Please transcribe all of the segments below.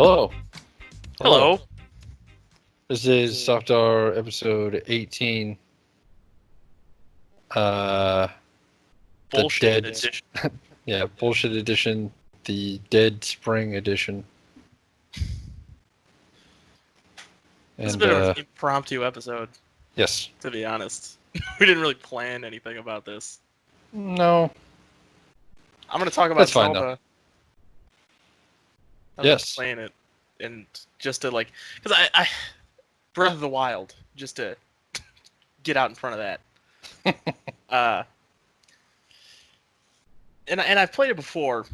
Hello. Hello. Hello. This is Softar episode 18. The Bullshit Dead. edition. Yeah, Bullshit Edition. The Dead Spring Edition. This has And, been an impromptu episode, yes. to be honest. We didn't really plan anything about this. No. I'm going to talk about That's fine, Zelda. I'm Yes. playing it, and just to because I Breath of the Wild, just to get out in front of that. And I've played it before,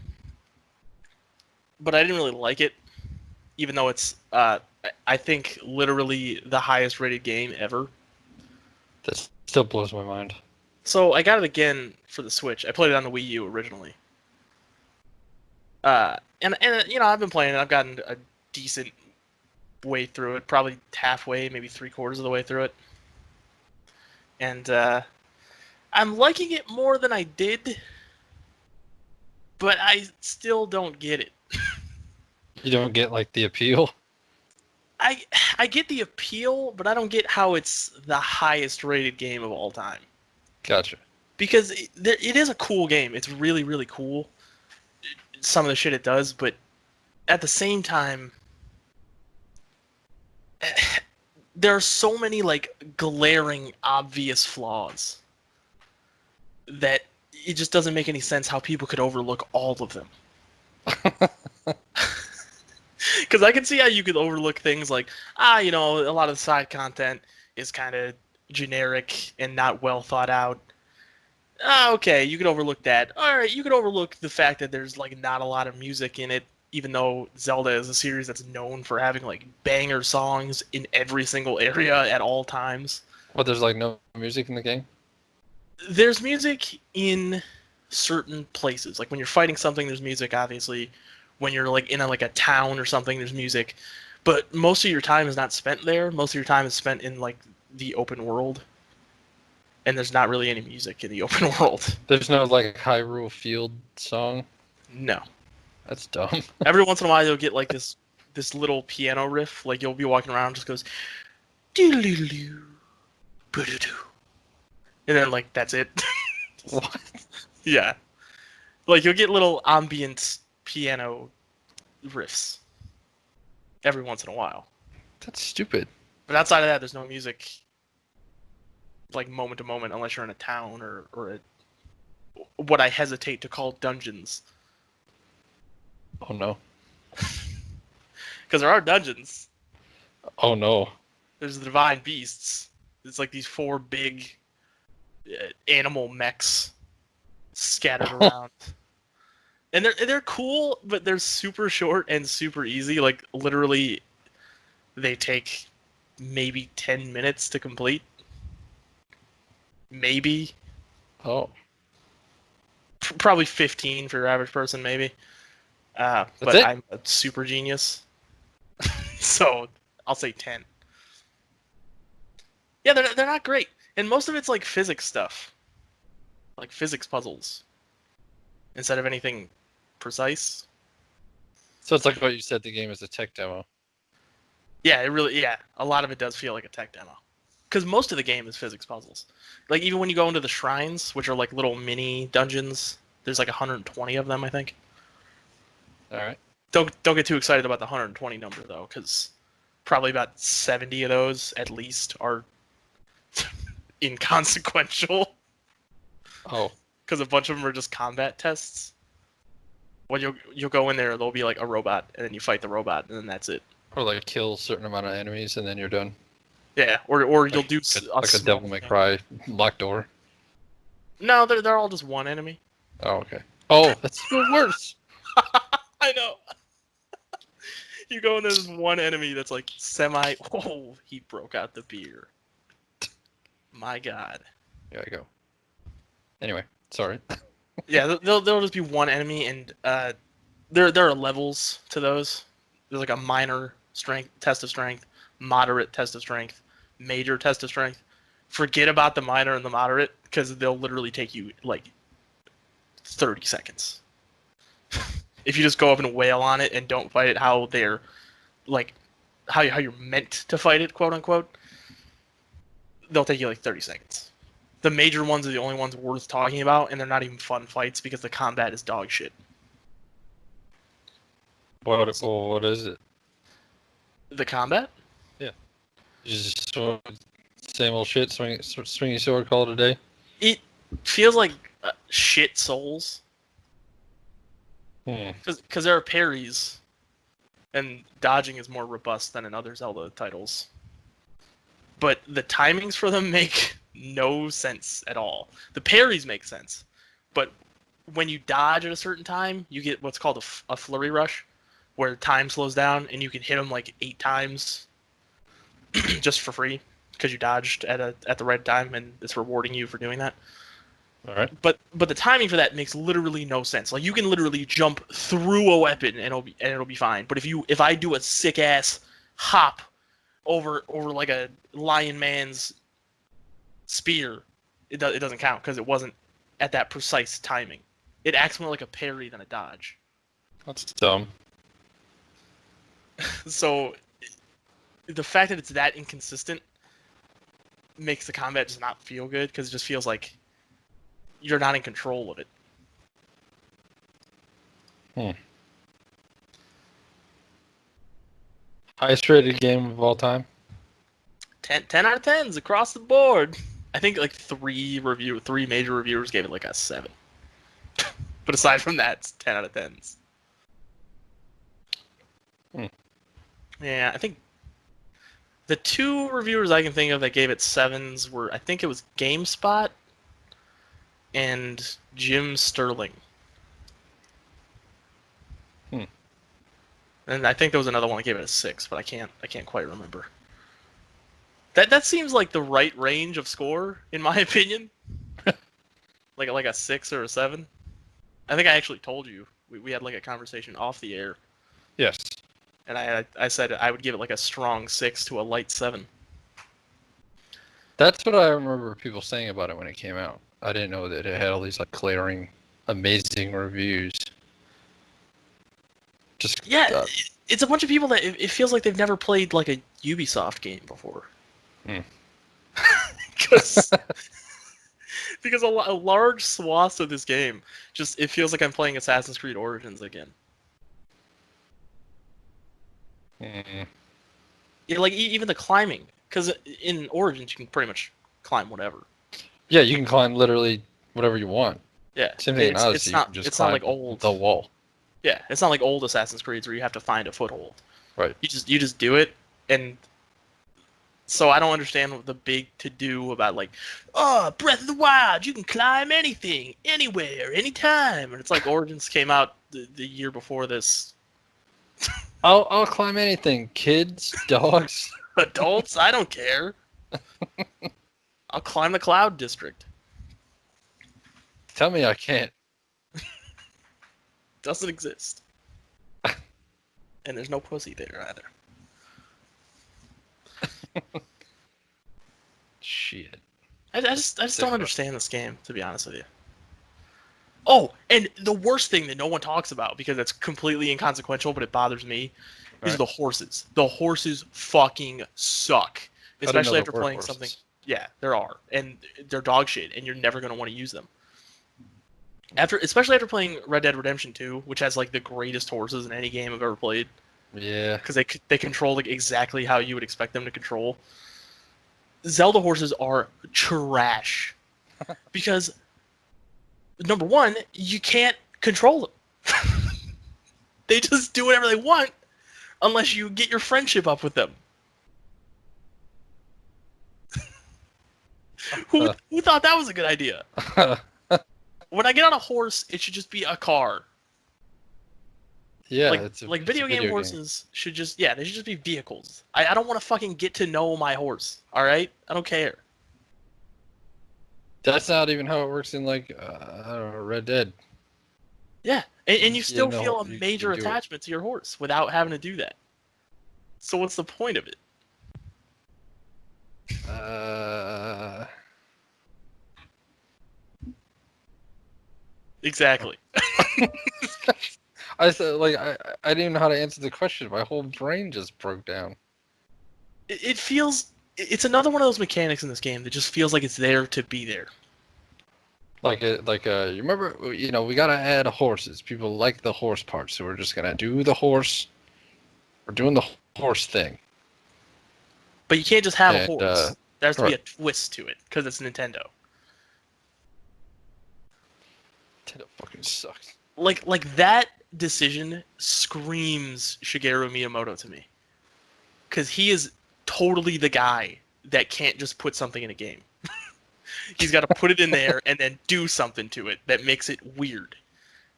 but I didn't really like it, even though it's I think literally the highest rated game ever. That still blows my mind. So I got it again for the Switch. I played it on the Wii U originally. And you know, I've been playing it. I've gotten a decent way through it, probably halfway, maybe 3/4 of the way through it. And I'm liking it more than I did, but I still don't get it. You don't get, like, the appeal? I get the appeal, but I don't get how it's the highest rated game of all time. Gotcha. Because it is a cool game. It's really, really cool, some of the shit it does, but at the same time, there are so many, like, glaring, obvious flaws that it just doesn't make any sense how people could overlook all of them. Because I can see how you could overlook things like, you know, a lot of the side content is kind of generic and not well thought out. Okay, you could overlook that. All right, you could overlook the fact that there's, like, not a lot of music in it, even though Zelda is a series that's known for having, like, banger songs in every single area at all times. What, there's, like, no music in the game? There's music in certain places. Like, when you're fighting something, there's music, obviously. When you're, like, in a town or something, there's music. But most of your time is not spent there. Most of your time is spent in, like, the open world. And there's not really any music in the open world. There's no, like, Hyrule Field song? No. That's dumb. Every once in a while, you'll get, like, this little piano riff. Like, you'll be walking around, just goes, doo-doo-doo-doo, boo-doo-doo. And then, like, that's it. What? Yeah. Like, you'll get little ambient piano riffs every once in a while. That's stupid. But outside of that, there's no music, like, moment to moment, unless you're in a town or what I hesitate to call dungeons. Oh, no. Because there are dungeons. Oh, no. There's the divine beasts. It's like these 4 big animal mechs scattered around. And they're cool, but they're super short and super easy. Like, literally, they take maybe 10 minutes to complete. Maybe. Oh. Probably 15 for your average person, maybe. But it? I'm a super genius. So, I'll say 10. Yeah, they're not great. And most of it's, like, physics stuff. Like, physics puzzles. Instead of anything precise. So it's like what you said, the game is a tech demo. Yeah, a lot of it does feel like a tech demo. Because most of the game is physics puzzles. Like, even when you go into the shrines, which are like little mini dungeons, there's like 120 of them, I think. Alright. Don't get too excited about the 120 number, though, because probably about 70 of those, at least, are inconsequential. Oh. Because a bunch of them are just combat tests. When you'll go in there, there'll be like a robot, and then you fight the robot, and then that's it. Or like kill a certain amount of enemies and then you're done. Yeah, or you'll do like a Devil May Cry locked door. No, they're all just one enemy. Oh, okay. Oh, that's even worse. I know. You go in there, there's one enemy that's like semi. Oh, he broke out the beer. My God. There I go. Anyway, sorry. Yeah, there'll just be one enemy, and there are levels to those. There's like a minor test of strength, moderate test of strength, major test of strength. Forget about the minor and the moderate, because they'll literally take you like 30 seconds. If you just go up and wail on it and don't fight it how they're like how you're meant to fight it, quote unquote, they'll take you like 30 seconds. The major ones are the only ones worth talking about, and they're not even fun fights because the combat is dog shit. What is it? The combat? Yeah. You just same old shit, swinging sword, call it a day? It feels like shit Souls. Because there are parries, and dodging is more robust than in other Zelda titles. But the timings for them make no sense at all. The parries make sense, but when you dodge at a certain time, you get what's called a flurry rush, where time slows down and you can hit them like 8 times just for free because you dodged at the right time and it's rewarding you for doing that. All right. But the timing for that makes literally no sense. Like you can literally jump through a weapon and it'll be fine. But if I do a sick ass hop over like a lion man's spear, it doesn't count because it wasn't at that precise timing. It acts more like a parry than a dodge. That's dumb. So the fact that it's that inconsistent makes the combat just not feel good because it just feels like you're not in control of it. Highest rated game of all time? 10 out of 10s across the board. I think like 3 major reviewers gave it like a 7. But aside from that, it's 10 out of 10s. Yeah, I think the 2 reviewers I can think of that gave it 7s were, I think it was GameSpot and Jim Sterling. And I think there was another one that gave it a 6, but I can't quite remember. That seems like the right range of score, in my opinion. like a 6 or a 7. I think I actually told you we had like a conversation off the air. Yes. And I said I would give it like a strong 6 to a light 7. That's what I remember people saying about it when it came out. I didn't know that it had all these like glaring, amazing reviews. Just it's a bunch of people that it feels like they've never played like a Ubisoft game before. Because a large swath of this game just it feels like I'm playing Assassin's Creed Origins again. Yeah, like even the climbing, because in Origins you can pretty much climb whatever. Yeah, you can climb literally whatever you want. Yeah, Same thing in Odyssey. It's not like old the wall. Yeah, it's not like old Assassin's Creeds where you have to find a foothold. Right. You just do it, and so I don't understand the big to do about like, oh, Breath of the Wild, you can climb anything, anywhere, anytime, and it's like Origins came out the year before this. I'll climb anything, kids, dogs, adults. I don't care. I'll climb the Cloud District. Tell me I can't. Doesn't exist. And there's no pussy there either. Shit. I just don't understand this game, to be honest with you. Oh, and the worst thing that no one talks about, because it's completely inconsequential, but it bothers me, is the horses. The horses fucking suck. Especially after playing something... Yeah, there are. And they're dog shit, and you're never going to want to use them. Especially after playing Red Dead Redemption 2, which has like the greatest horses in any game I've ever played. Yeah. Because they control like exactly how you would expect them to control. Zelda horses are trash. Because, number one, you can't control them. They just do whatever they want unless you get your friendship up with them. Who thought that was a good idea? When I get on a horse, it should just be a car. Yeah, like video game horses should just they should just be vehicles. I don't want to fucking get to know my horse. All right, I don't care. That's not even how it works in like I don't know, Red Dead. Yeah, and you still feel a major attachment to your horse without having to do that. So what's the point of it? Exactly. I said like I didn't even know how to answer the question. My whole brain just broke down. It feels it's another one of those mechanics in this game that just feels like it's there to be there. You remember, we gotta add horses. People like the horse part, so we're just gonna do the horse. We're doing the horse thing. But you can't just have a And horse. There has to be right. a twist to it because it's Nintendo. Nintendo fucking sucks. Like that decision screams Shigeru Miyamoto to me, because he is totally the guy that can't just put something in a game. He's got to put it in there and then do something to it that makes it weird.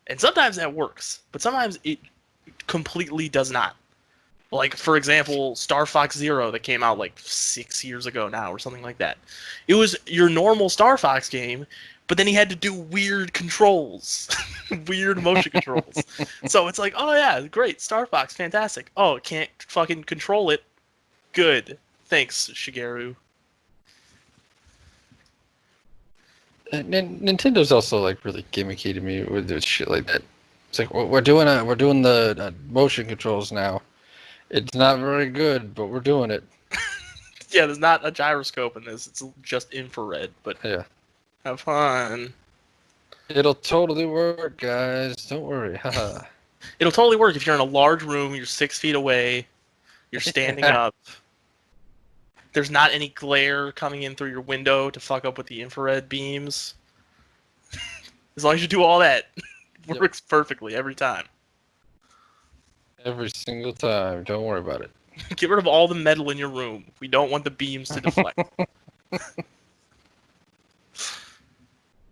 And sometimes that works, but sometimes it completely does not. Like, for example, Star Fox Zero that came out like 6 years ago now or something like that. It was your normal Star Fox game, but then he had to do weird controls, weird motion controls. So it's like, oh yeah, great, Star Fox, fantastic. Oh, it can't fucking control it. Good. Thanks, Shigeru. Nintendo's also like really gimmicky to me with shit like that. It's like we're doing the motion controls now. It's not very good, but we're doing it. Yeah, there's not a gyroscope in this. It's just infrared, but Yeah, have fun. it'll totally work, guys. Don't worry. Haha. It'll totally work if you're in a large room, you're 6 feet away, you're standing up. There's not any glare coming in through your window to fuck up with the infrared beams. As long as you do all that, it works perfectly every time. Every single time. Don't worry about it. Get rid of all the metal in your room. We don't want the beams to deflect.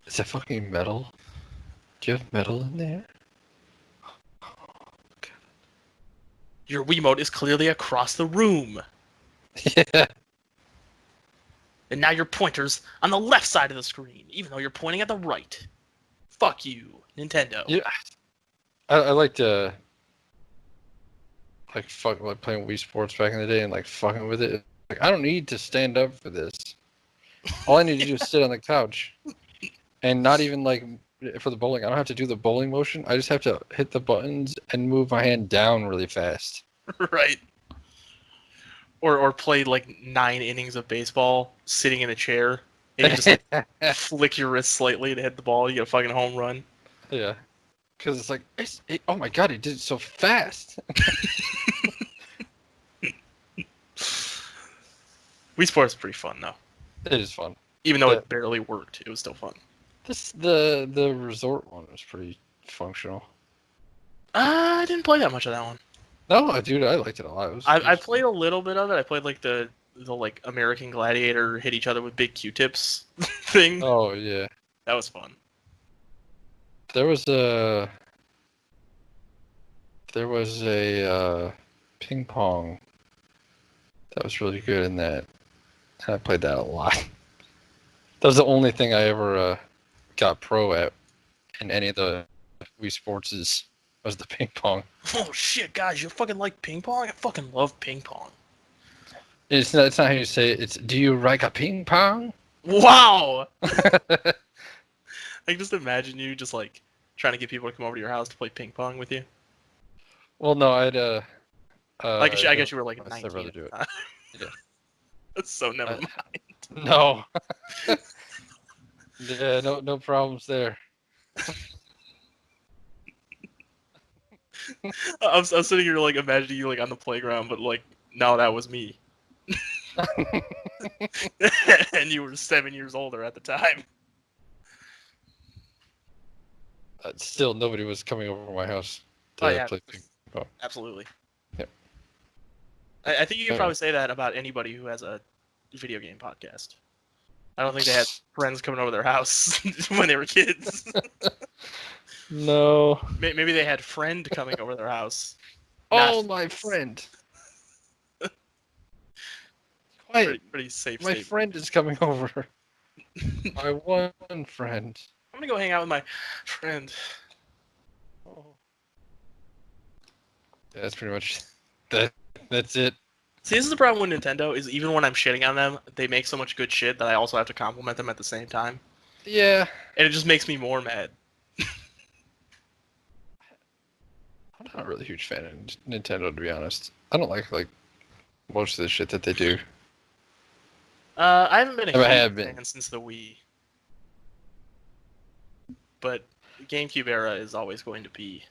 Is that fucking metal? Do you have metal in there? Your Wiimote is clearly across the room. Yeah. And now your pointer's on the left side of the screen, even though you're pointing at the right. Fuck you, Nintendo. Yeah. I liked like playing Wii Sports back in the day and like fucking with it. Like I don't need to stand up for this. All I need to do is sit on the couch, and not even like for the bowling. I don't have to do the bowling motion. I just have to hit the buttons and move my hand down really fast. Right. Or play like 9 innings of baseball sitting in a chair and you just like flick your wrist slightly to hit the ball. You get a fucking home run. Yeah, because it's like oh my god, he did it so fast. Wii Sports is pretty fun though. It is fun. Even though it barely worked, it was still fun. The resort one was pretty functional. I didn't play that much of that one. No, dude, I liked it a lot. I played a little bit of it. I played like the like American Gladiator hit each other with big Q-tips thing. Oh yeah, That was fun. there was a ping pong that was really good in that. And I played that a lot. That was the only thing I ever got pro at in any of the Wii Sports was the ping pong. Oh shit, guys, you fucking like ping pong? I fucking love ping pong. It's not how you say it. It's do you like a ping pong? Wow! I can just imagine you just like trying to get people to come over to your house to play ping pong with you. Well, no, I'd I guess you were like 19. I'd rather do it. Yeah. So never mind. No. Yeah, no problems there. I'm sitting here like imagining you like on the playground, but like no, that was me. And you were 7 years older at the time. Still, nobody was coming over to my house to play ping pong. Absolutely. Yep. I think you can probably say that about anybody who has a video game podcast. I don't think they had friends coming over their house when they were kids. No. Maybe they had friend coming over their house. Oh, my friend. Quiet. Pretty safe. My friend is coming over. My one friend. I'm gonna go hang out with my friend. Oh. Yeah, that's pretty much that's it. See, this is the problem with Nintendo, is even when I'm shitting on them, they make so much good shit that I also have to compliment them at the same time. Yeah. And it just makes me more mad. I'm not really a huge fan of Nintendo, to be honest. I don't like most of the shit that they do. I haven't been a Never huge have been. fan since the Wii, but the GameCube era is always going to be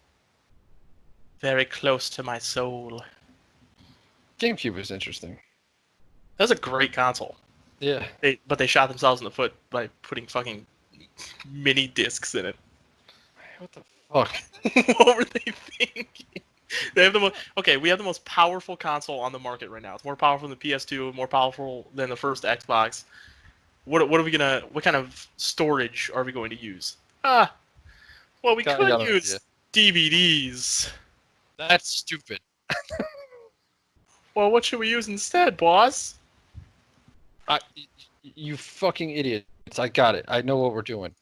very close to my soul. GameCube was interesting. That was a great console. Yeah. But they shot themselves in the foot by putting fucking mini discs in it. What the fuck? What were they thinking? They have we have the most powerful console on the market right now. It's more powerful than the PS2, more powerful than the first Xbox. What kind of storage are we going to use? Well, we could use DVDs. That's stupid. Well, what should we use instead, boss? You fucking idiots. I got it. I know what we're doing.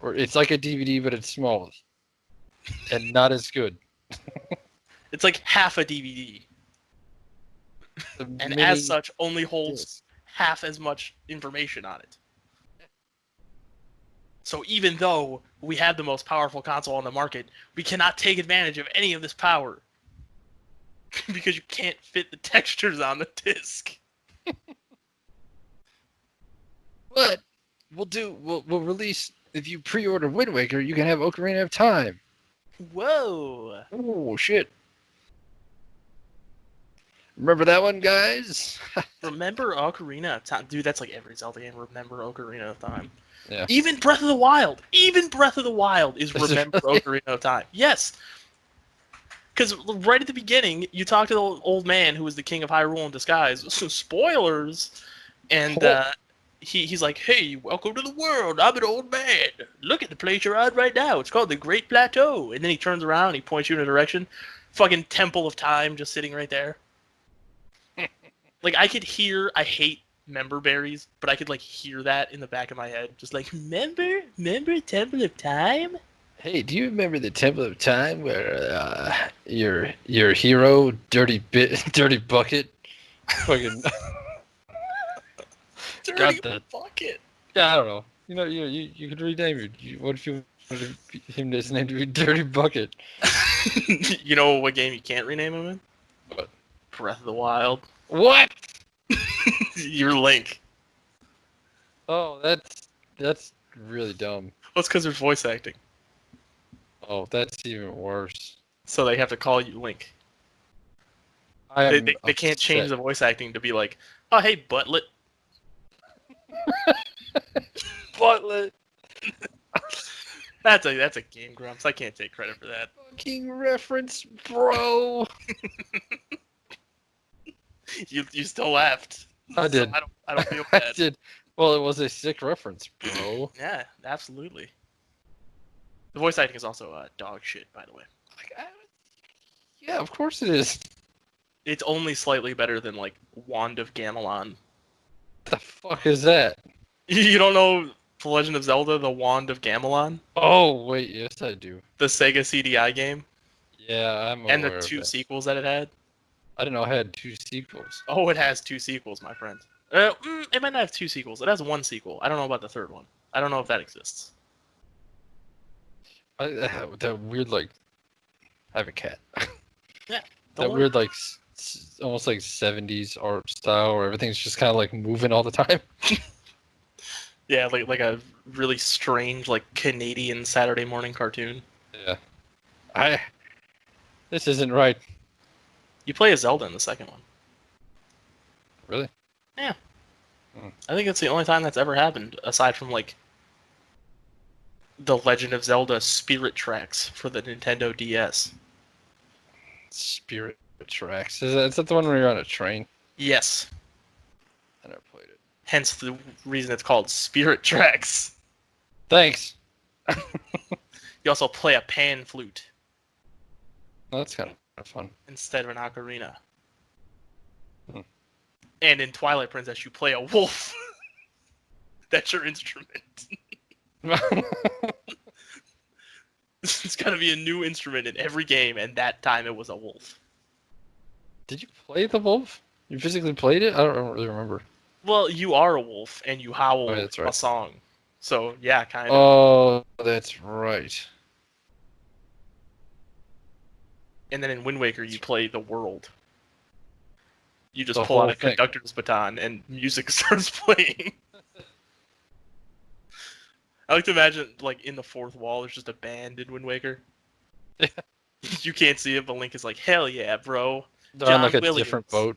It's like a DVD, but it's small. And not as good. It's like half a DVD. And as such, only holds half as much information on it. So even though we have the most powerful console on the market, we cannot take advantage of any of this power. Because you can't fit the textures on the disc. But we'll release, if you pre-order Wind Waker, you can have Ocarina of Time. Whoa. Oh shit. Remember that one, guys? Remember Ocarina of Time? Dude, that's like every Zelda game. Remember Ocarina of Time. Yeah. Even Breath of the Wild. Even Breath of the Wild is Remember Ocarina of Time. Yes. Because right at the beginning, you talk to the old man who was the king of Hyrule in disguise. Spoilers. And he's like, hey, welcome to the world. I'm an old man. Look at the place you're on right now. It's called the Great Plateau. And then he turns around and he points you in a direction. Fucking Temple of Time just sitting right there. Like, I could hear, I hate member berries, but I could, like, hear that in the back of my head. Just like, remember Temple of Time? Hey, do you remember the Temple of Time where your hero, Dirty Bucket, fucking Dirty Bucket. Yeah, I don't know. You could rename it. What if you wanted his name to be Dirty Bucket? You know what game you can't rename him in? What? Breath of the Wild. What? Your Link. Oh, that's really dumb. Well, it's because there's voice acting. Oh, that's even worse. So they have to call you Link. They can't change the voice acting to be like, oh, hey, Butlet. Butlet. That's a Game Grumps. I can't take credit for that. Fucking reference, bro. You still laughed. I did. So I don't feel bad. I did. Well, it was a sick reference, bro. Yeah, absolutely. The voice acting is also dog shit, by the way. Yeah, of course it is. It's only slightly better than like Wand of Gamelon. The fuck is that? You don't know The Legend of Zelda: The Wand of Gamelon? Oh wait, yes I do. The Sega CDI game? Yeah, I'm aware And the of two that. sequels that it had? I didn't know it had 2 sequels. Oh, it has 2 sequels, my friend. It might not have 2 sequels. It has 1 sequel. I don't know about the third one. I don't know if that exists. That weird, like, I have a cat. Yeah. That weird, like, almost like 70s art style where everything's just kind of like moving all the time. Yeah, like a really strange, like, Canadian Saturday morning cartoon. Yeah. This isn't right. You play as Zelda in the second one. Really? Yeah. Hmm. I think it's the only time that's ever happened, aside from, like, The Legend of Zelda Spirit Tracks for the Nintendo DS. Spirit Tracks. Is that the one where you're on a train? Yes. I never played it. Hence the reason it's called Spirit Tracks. Thanks. You also play a pan flute Oh, that's kind of fun. instead of an ocarina. Hmm. And in Twilight Princess, you play a wolf. That's your instrument. It's got to be a new instrument in every game, and that time it was a wolf. Did you play the wolf? You physically played it? I don't really remember. Well, you are a wolf, and you howl that's right. a song. So, yeah, kind of. Oh, that's right. and then in Wind Waker you play the world. You just The pull out whole a thing. conductor's baton and music starts playing. I like to imagine, like, in the fourth wall, there's just a band in Wind Waker. Yeah. You can't see it, but Link is like, hell yeah, bro. They're John on like a Williams. different boat.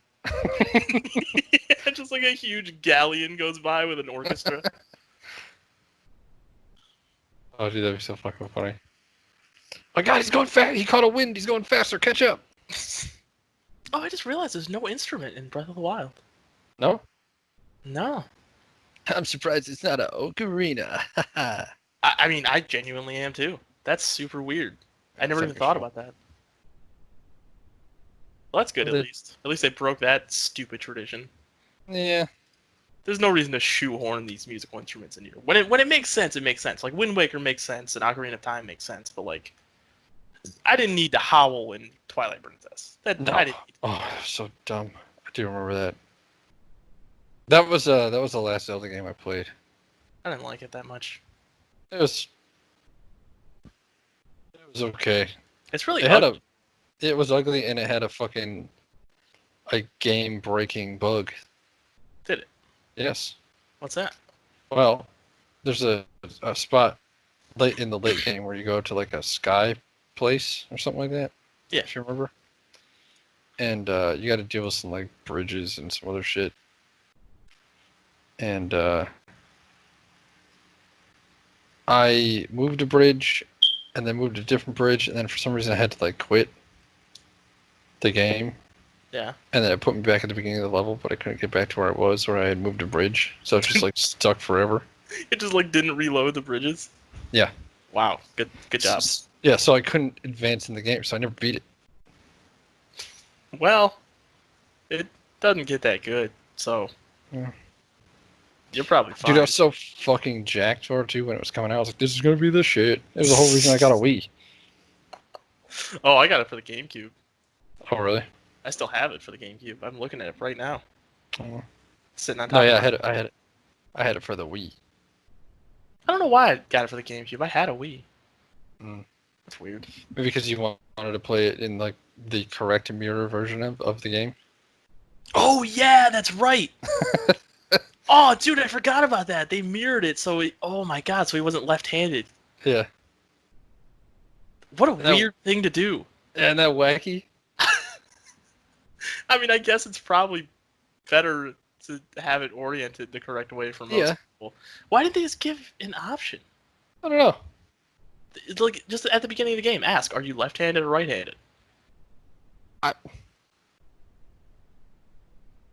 Yeah, just like a huge galleon goes by with an orchestra. Oh, dude, that'd be so fucking funny. My God, he's going fast. He caught a wind. He's going faster. Catch up. Oh, I just realized there's no instrument in Breath of the Wild. No? No. I'm surprised it's not an ocarina. I mean, I genuinely am too. That's super weird. I never even thought about that. Well, that's good, at least. At least they broke that stupid tradition. Yeah. There's no reason to shoehorn these musical instruments in here. When it makes sense, it makes sense. Like, Wind Waker makes sense, and Ocarina of Time makes sense, but, like, I didn't need to howl in Twilight Princess. I didn't need to. Oh, so dumb. I do remember that. That was the last Zelda game I played. I didn't like it that much. It was okay. It's really ugly. It was ugly, and it had a game-breaking bug. Did it? Yes. What's that? Well, there's a spot late in the late game where you go to like a sky place or something like that. Yeah. If you remember. And you got to deal with some like bridges and some other shit. And I moved a bridge, and then moved a different bridge, and then for some reason I had to like quit the game. Yeah. And then it put me back at the beginning of the level, but I couldn't get back to where I was, where I had moved a bridge. So it just like stuck forever. It just like didn't reload the bridges. Yeah. Wow. Good job. Yeah, so I couldn't advance in the game, so I never beat it. Well, it doesn't get that good, so Yeah. You're probably fine. Dude, I was so fucking jacked for it too when it was coming out. I was like, this is gonna be the shit. It was the whole reason I got a Wii. Oh, I got it for the GameCube. Oh, really? I still have it for the GameCube. I'm looking at it right now. Oh. Sitting on top. No, yeah, of I had it for the Wii. I don't know why I got it for the GameCube. I had a Wii. Mm. That's weird. Maybe because you wanted to play it in like the correct mirror version of the game. Oh yeah, that's right. Oh, dude, I forgot about that. They mirrored it, so oh my god, so he wasn't left-handed. Yeah. What a weird thing to do. Isn't that wacky? I mean, I guess it's probably better to have it oriented the correct way for most people. Why didn't they just give an option? I don't know. It's like, just at the beginning of the game, ask, are you left-handed or right-handed?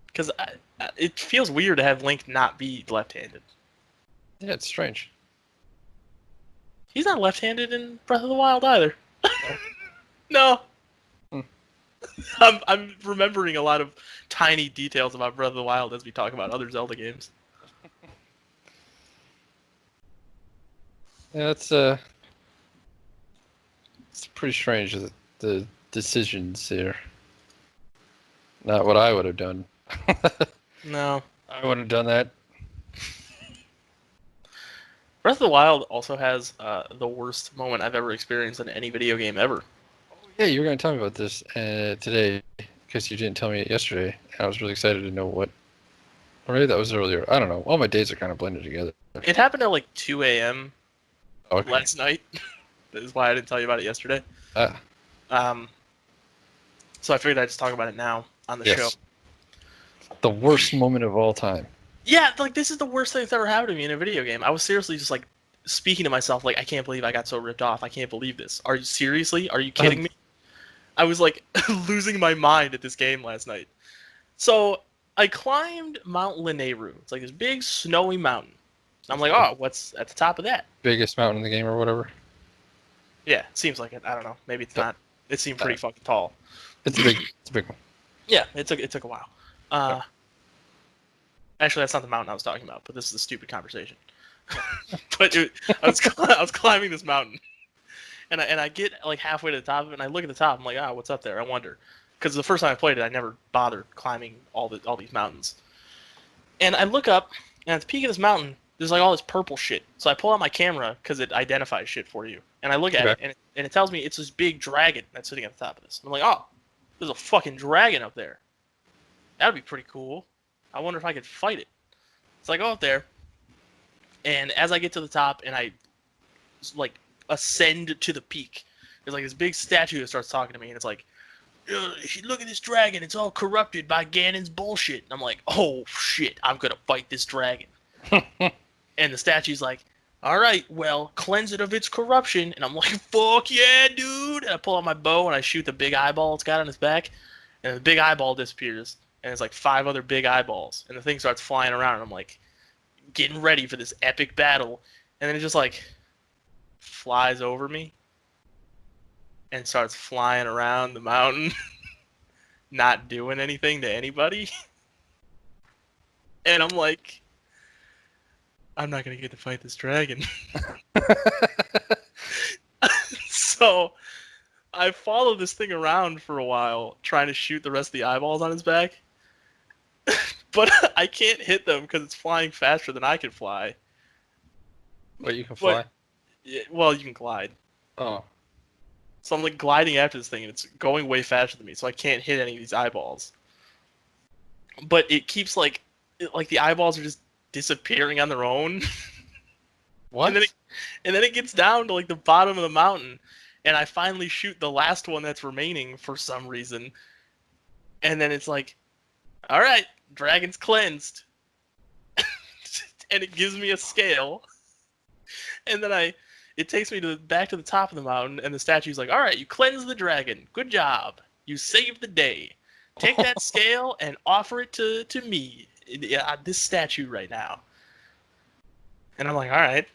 Because it feels weird to have Link not be left-handed. Yeah, it's strange. He's not left-handed in Breath of the Wild either. No. I'm remembering a lot of tiny details about Breath of the Wild as we talk about other Zelda games. Yeah, it's pretty strange, the decisions here. Not what I would have done. No. I wouldn't have done that. Breath of the Wild also has the worst moment I've ever experienced in any video game ever. Yeah, you were going to tell me about this today, because you didn't tell me it yesterday. I was really excited to know what. Or maybe that was earlier. I don't know. All my days are kind of blended together. It happened at like 2 a.m. Okay. last night. That is why I didn't tell you about it yesterday. So I figured I'd just talk about it now on the show. The worst moment of all time. Yeah, like, this is the worst thing that's ever happened to me in a video game. I was seriously just like speaking to myself, like, I can't believe I got so ripped off. I can't believe this. Are you seriously? Are you kidding me? I was like losing my mind at this game last night. So I climbed Mount Lanayru. It's like this big snowy mountain. I'm like, oh, what's at the top of that? Biggest mountain in the game or whatever. Yeah, seems like it. I don't know. Maybe it's not. It seemed pretty fucking tall. It's a big one. Yeah, it took a while. Actually, that's not the mountain I was talking about, but this is a stupid conversation. But I was climbing this mountain, and I get like halfway to the top of it, and I look at the top. I'm like, what's up there? I wonder, because the first time I played it, I never bothered climbing all these mountains. And I look up, and at the peak of this mountain, there's like all this purple shit. So I pull out my camera because it identifies shit for you, and I look at Okay. it, and it tells me it's this big dragon that's sitting at the top of this. And I'm like, oh, there's a fucking dragon up there. That'd be pretty cool. I wonder if I could fight it. So I go up there, and as I get to the top and I like ascend to the peak, there's like this big statue that starts talking to me, and it's like, look at this dragon. It's all corrupted by Ganon's bullshit. And I'm like, oh shit, I'm gonna fight this dragon. And the statue's like, all right, well, cleanse it of its corruption. And I'm like, fuck yeah, dude. And I pull out my bow and I shoot the big eyeball it's got on his back. And the big eyeball disappears. And it's like 5 other big eyeballs. And the thing starts flying around. And I'm like, getting ready for this epic battle. And then it just like flies over me and starts flying around the mountain, not doing anything to anybody. And I'm like, I'm not going to get to fight this dragon. So I follow this thing around for a while, trying to shoot the rest of the eyeballs on his back. But I can't hit them because it's flying faster than I can fly. Wait, you can fly? Well, you can glide. Oh. So I'm like gliding after this thing, and it's going way faster than me, so I can't hit any of these eyeballs. But it keeps like the eyeballs are just disappearing on their own. What? And then it gets down to like the bottom of the mountain, and I finally shoot the last one that's remaining for some reason. And then it's like, all right, dragon's cleansed. And it gives me a scale. And then it takes me back to the top of the mountain, and the statue's like, all right, you cleansed the dragon. Good job. You saved the day. Take that scale and offer it to me, this statue right now. And I'm like, all right.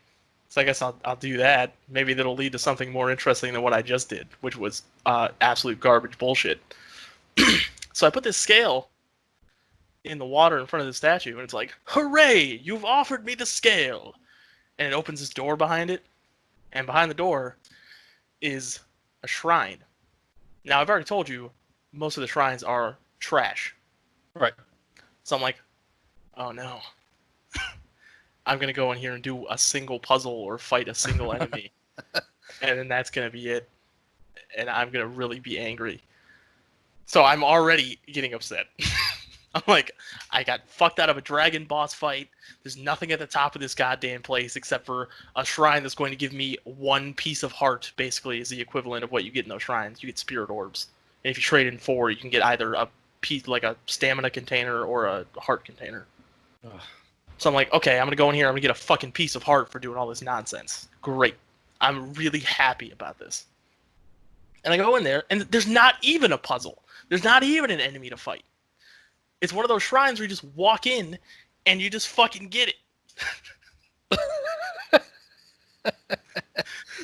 So I guess I'll do that. Maybe that'll lead to something more interesting than what I just did, which was absolute garbage bullshit. So I put this scale in the water in front of the statue, and it's like, hooray, you've offered me the scale. And it opens this door behind it, and behind the door is a shrine. Now, I've already told you, most of the shrines are trash. Right. So I'm like, oh no. I'm going to go in here and do a single puzzle or fight a single enemy. And then that's going to be it. And I'm going to really be angry. So I'm already getting upset. I'm like, I got fucked out of a dragon boss fight. There's nothing at the top of this goddamn place except for a shrine that's going to give me 1 piece of heart, basically, is the equivalent of what you get in those shrines. You get spirit orbs. And if you trade in 4, you can get either a piece, like a stamina container or a heart container. Ugh. So I'm like, okay, I'm going to go in here. I'm going to get a fucking piece of heart for doing all this nonsense. Great. I'm really happy about this. And I go in there, and there's not even a puzzle. There's not even an enemy to fight. It's one of those shrines where you just walk in, and you just fucking get it.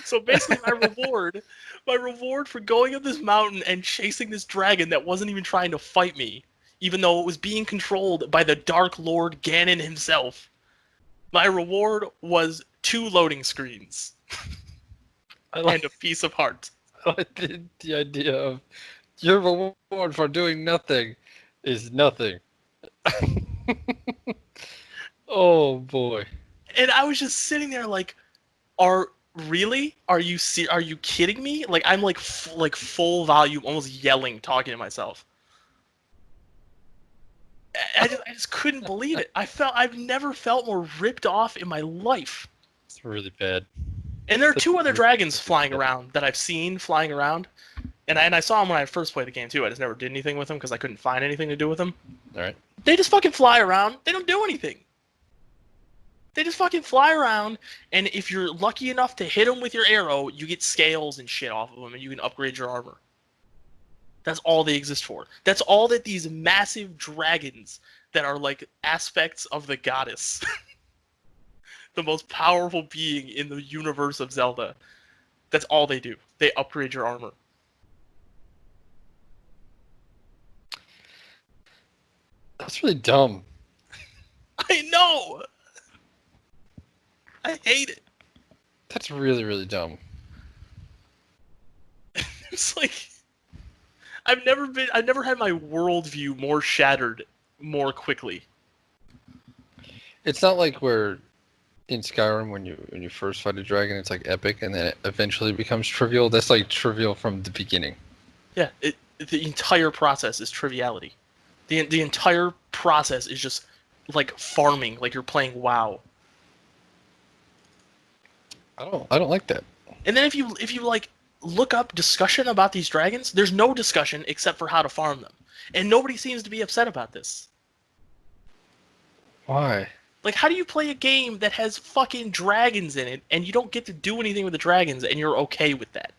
So basically my reward for going up this mountain and chasing this dragon that wasn't even trying to fight me, even though it was being controlled by the Dark Lord Ganon himself, my reward was 2 loading screens and a piece of heart. I like the idea of your reward for doing nothing is nothing. Oh boy. And I was just sitting there like, are you kidding me? Like I'm like full volume, almost yelling, talking to myself. I just couldn't believe it. I've never felt more ripped off in my life. It's really bad. And there are 2 other dragons flying around that I've seen flying around. And I saw them when I first played the game too. I just never did anything with them because I couldn't find anything to do with them. All right. They just fucking fly around. They don't do anything. They just fucking fly around, and if you're lucky enough to hit them with your arrow, you get scales and shit off of them, and you can upgrade your armor. That's all they exist for. That's all that these massive dragons that are like aspects of the goddess, the most powerful being in the universe of Zelda, that's all they do. They upgrade your armor. That's really dumb. I know! I hate it. That's really, really dumb. It's like I've never had my worldview more shattered more quickly. It's not like we're in Skyrim when you first fight a dragon, it's like epic, and then it eventually becomes trivial. That's like trivial from the beginning. Yeah, the entire process is triviality. The entire process is just like farming, like you're playing WoW. I don't like that. And then if you like look up discussion about these dragons, there's no discussion except for how to farm them. And nobody seems to be upset about this. Why? Like, how do you play a game that has fucking dragons in it and you don't get to do anything with the dragons and you're okay with that?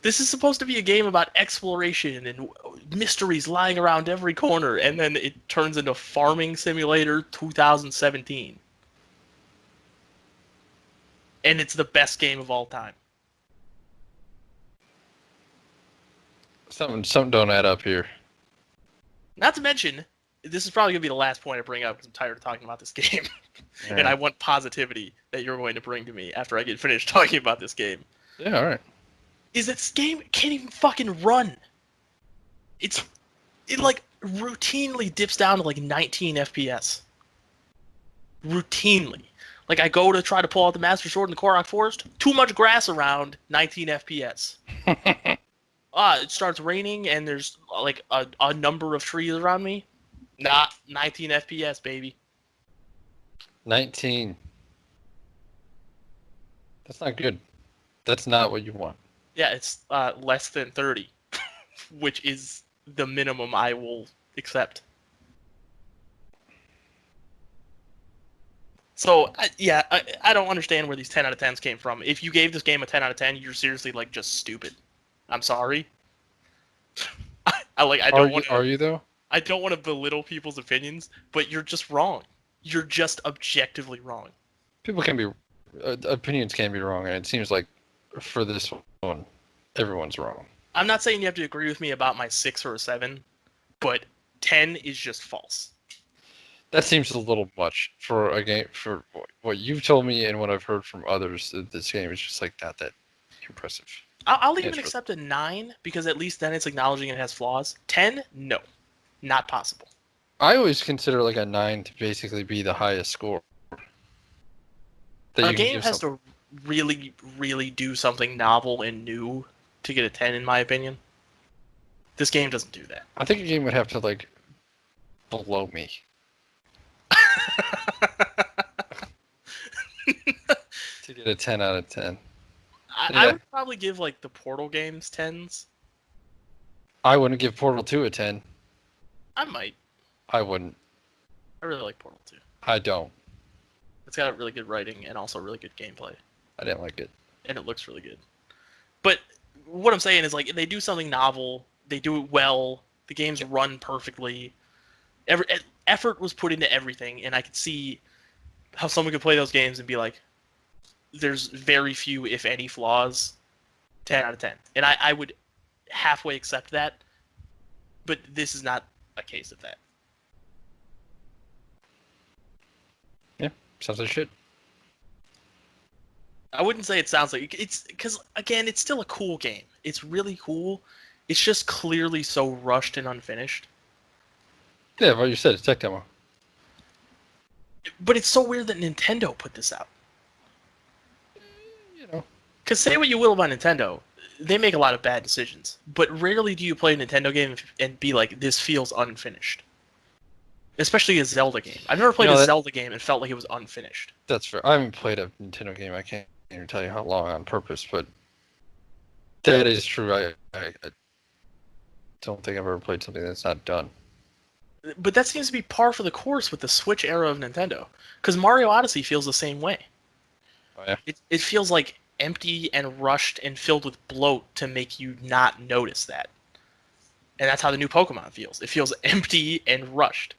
This is supposed to be a game about exploration and mysteries lying around every corner, and then it turns into Farming Simulator 2017. And it's the best game of all time. Something don't add up here. Not to mention, this is probably going to be the last point I bring up because I'm tired of talking about this game. Yeah. And I want positivity that you're going to bring to me after I get finished talking about this game. Yeah, all right. Is that this game can't even fucking run. It like routinely dips down to like 19 FPS. Routinely. Like I go to try to pull out the Master Sword in the Korok Forest, too much grass around, 19 FPS. It starts raining and there's like a number of trees around me. Nah, 19 FPS, baby. 19. That's not good. That's not what you want. Yeah, it's less than 30, which is the minimum I will accept. So, I don't understand where these 10 out of 10s came from. If you gave this game a 10 out of 10, you're seriously, like, just stupid. I'm sorry. Are you though? I don't want to belittle people's opinions, but you're just wrong. You're just objectively wrong. People can be opinions can be wrong, and it seems like for this one, everyone's wrong. I'm not saying you have to agree with me about my 6 or a 7, but 10 is just false. That seems a little much for a game. For what you've told me and what I've heard from others, this game is just like not that impressive. I'll even accept a 9 because at least then it's acknowledging it has flaws. 10, no, not possible. I always consider like a 9 to basically be the highest score. A game has to really, really do something novel and new to get a 10, in my opinion. This game doesn't do that. I think a game would have to like blow me. To get a 10 out of 10. I would probably give like the Portal games 10s. I wouldn't give Portal 2 a 10. I might. I wouldn't. I really like Portal 2. I don't. It's got a really good writing and also really good gameplay. I didn't like it. And it looks really good. But what I'm saying is like they do something novel, they do it well, the games run perfectly. Effort was put into everything, and I could see how someone could play those games and be like, there's very few, if any, flaws. 10 out of 10. And I would halfway accept that, but this is not a case of that. Yeah, sounds like shit. I wouldn't say it sounds like it's because again, it's still a cool game. It's really cool. It's just clearly so rushed and unfinished. Yeah, what you said, it's tech demo. But it's so weird that Nintendo put this out. You know. Because say what you will about Nintendo, they make a lot of bad decisions. But rarely do you play a Nintendo game and be like, this feels unfinished. Especially a Zelda game. I've never played a Zelda game and felt like it was unfinished. That's fair. I haven't played a Nintendo game. I can't even tell you how long on purpose, but that is true. I don't think I've ever played something that's not done. But that seems to be par for the course with the Switch era of Nintendo. Because Mario Odyssey feels the same way. Oh, yeah? It feels like empty and rushed and filled with bloat to make you not notice that. And that's how the new Pokemon feels. It feels empty and rushed.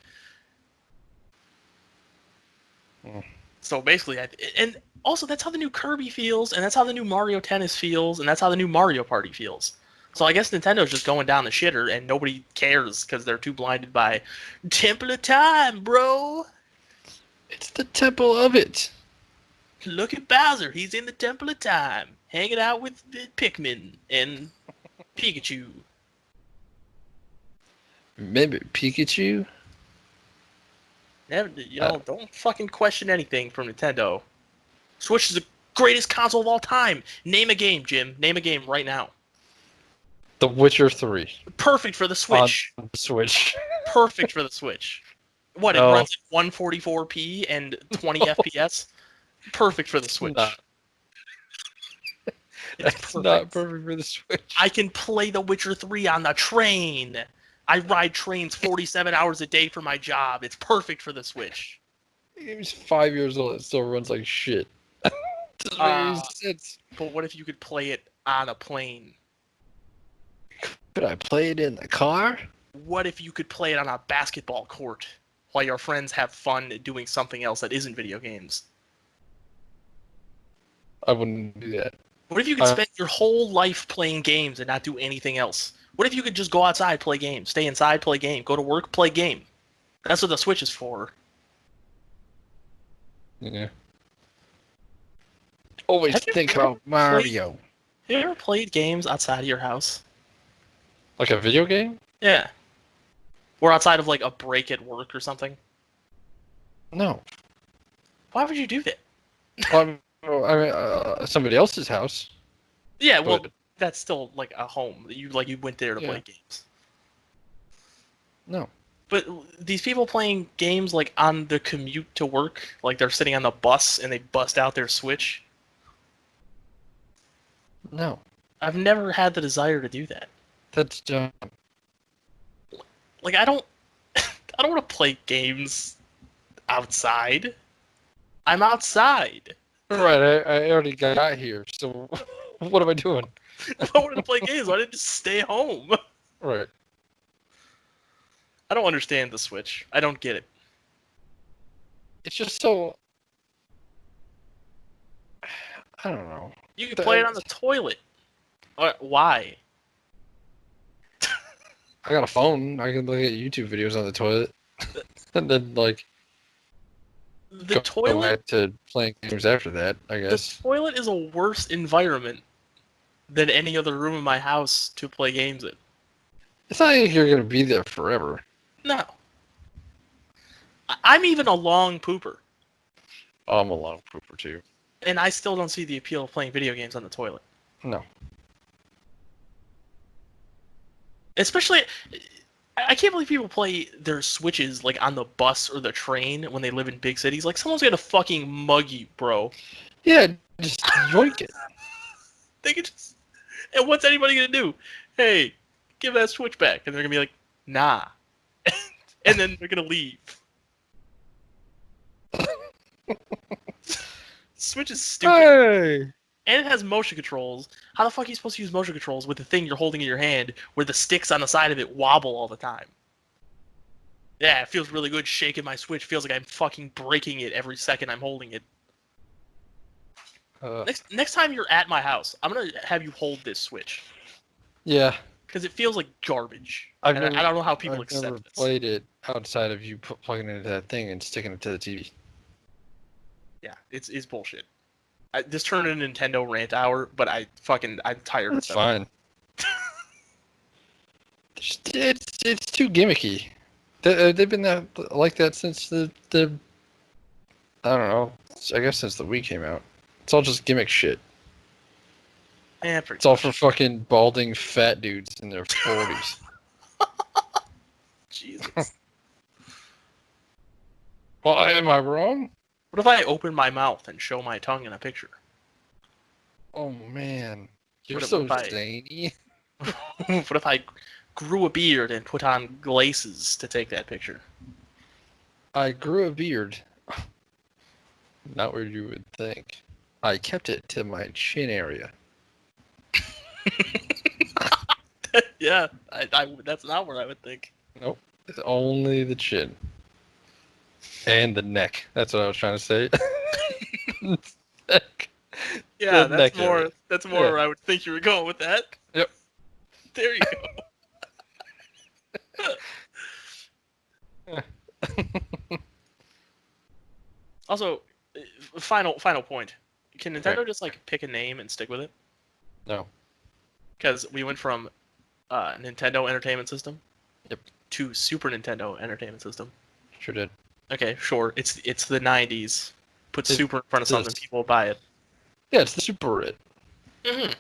Mm. So basically, and also that's how the new Kirby feels, and that's how the new Mario Tennis feels, and that's how the new Mario Party feels. So I guess Nintendo's just going down the shitter, and nobody cares because they're too blinded by Temple of Time, bro. It's the temple of it. Look at Bowser. He's in the Temple of Time, hanging out with Pikmin and Pikachu. Maybe Pikachu? Don't fucking question anything from Nintendo. Switch is the greatest console of all time. Name a game, Jim. Name a game right now. The Witcher 3 Perfect for the Switch. on the Switch. Perfect for the Switch. What, No. it runs at 144p and 20 FPS? Perfect for the Switch. Nah. It's That's not perfect for the Switch. I can play The Witcher 3 on the train. I ride trains 47 hours a day for my job. It's perfect for the Switch. The game's 5 years old. It still runs like shit. Doesn't make any sense. But what if you could play it on a plane? Could I play it in the car? What if you could play it on a basketball court while your friends have fun doing something else that isn't video games? I wouldn't do that. What if you could spend your whole life playing games and not do anything else? What if you could just go outside, play games, stay inside, play game, go to work, play game? That's what the Switch is for. Yeah. Always think about Mario. Have you ever played games outside of your house? Like a video game? Yeah. Or outside of like a break at work or something? No. Why would you do that? Somebody else's house. Yeah, well, But that's still like a home. You went there to play games. no. But these people playing games like on the commute to work, like they're sitting on the bus and they bust out their Switch. No. I've never had the desire to do that. That's dumb. Like I don't want to play games outside. I'm outside. Right, I already got here, so what am I doing? If I wanted to play games, why didn't I just stay home? Right. I don't understand the Switch. I don't get it. It's just so... I don't know. You can play it on the toilet. Why? I got a phone. I can look at YouTube videos on the toilet. And then, like... The go toilet? back to playing games after that, I guess. The toilet is a worse environment than any other room in my house to play games in. It's not like you're going to be there forever. No. I'm even a long pooper. Oh, I'm a long pooper, too. And I still don't see the appeal of playing video games on the toilet. No. Especially, I can't believe people play their Switches like on the bus or the train when they live in big cities. Like, someone's gonna fucking mug you, bro. Yeah, just yoink it. They could just... And what's anybody gonna do? Hey, give that Switch back. And they're gonna be like, nah. And then they're gonna leave. Switch is stupid. Hey! And it has motion controls. How the fuck are you supposed to use motion controls with the thing you're holding in your hand where the sticks on the side of it wobble all the time? Yeah, it feels really good shaking my Switch. Feels like I'm fucking breaking it every second I'm holding it. Next time you're at my house, I'm going to have you hold this Switch. Yeah. Because it feels like garbage. I don't know how people accept I've never this. played it outside of you plugging it into that thing and sticking it to the TV. Yeah, it's bullshit. This turned into a Nintendo rant hour, but I'm tired of it. That's fine. It's too gimmicky. They've been like that since the I don't know. I guess since the Wii came out. It's all just gimmick shit. Yeah, it's all for fucking balding fat dudes in their 40s. Jesus. Well, am I wrong? What if I open my mouth and show my tongue in a picture? Oh man, you're What so if I- zany. What if I grew a beard and put on glasses to take that picture? I grew a beard. Not where you would think. I kept it to my chin area. Yeah, that's not where I would think. Nope, it's only the chin. And the neck. That's what I was trying to say. Neck. Yeah, The that's neck more. area. That's more Yeah. where I would think you were going with that. Yep. There you go. Also, final point. Can Nintendo just like pick a name and stick with it? No. Because we went from Nintendo Entertainment System, Yep. to Super Nintendo Entertainment System. Sure did. Okay, sure. It's the 90s. Put It- super in front of something, this. people will buy it. Yeah, it's the Super It. hmm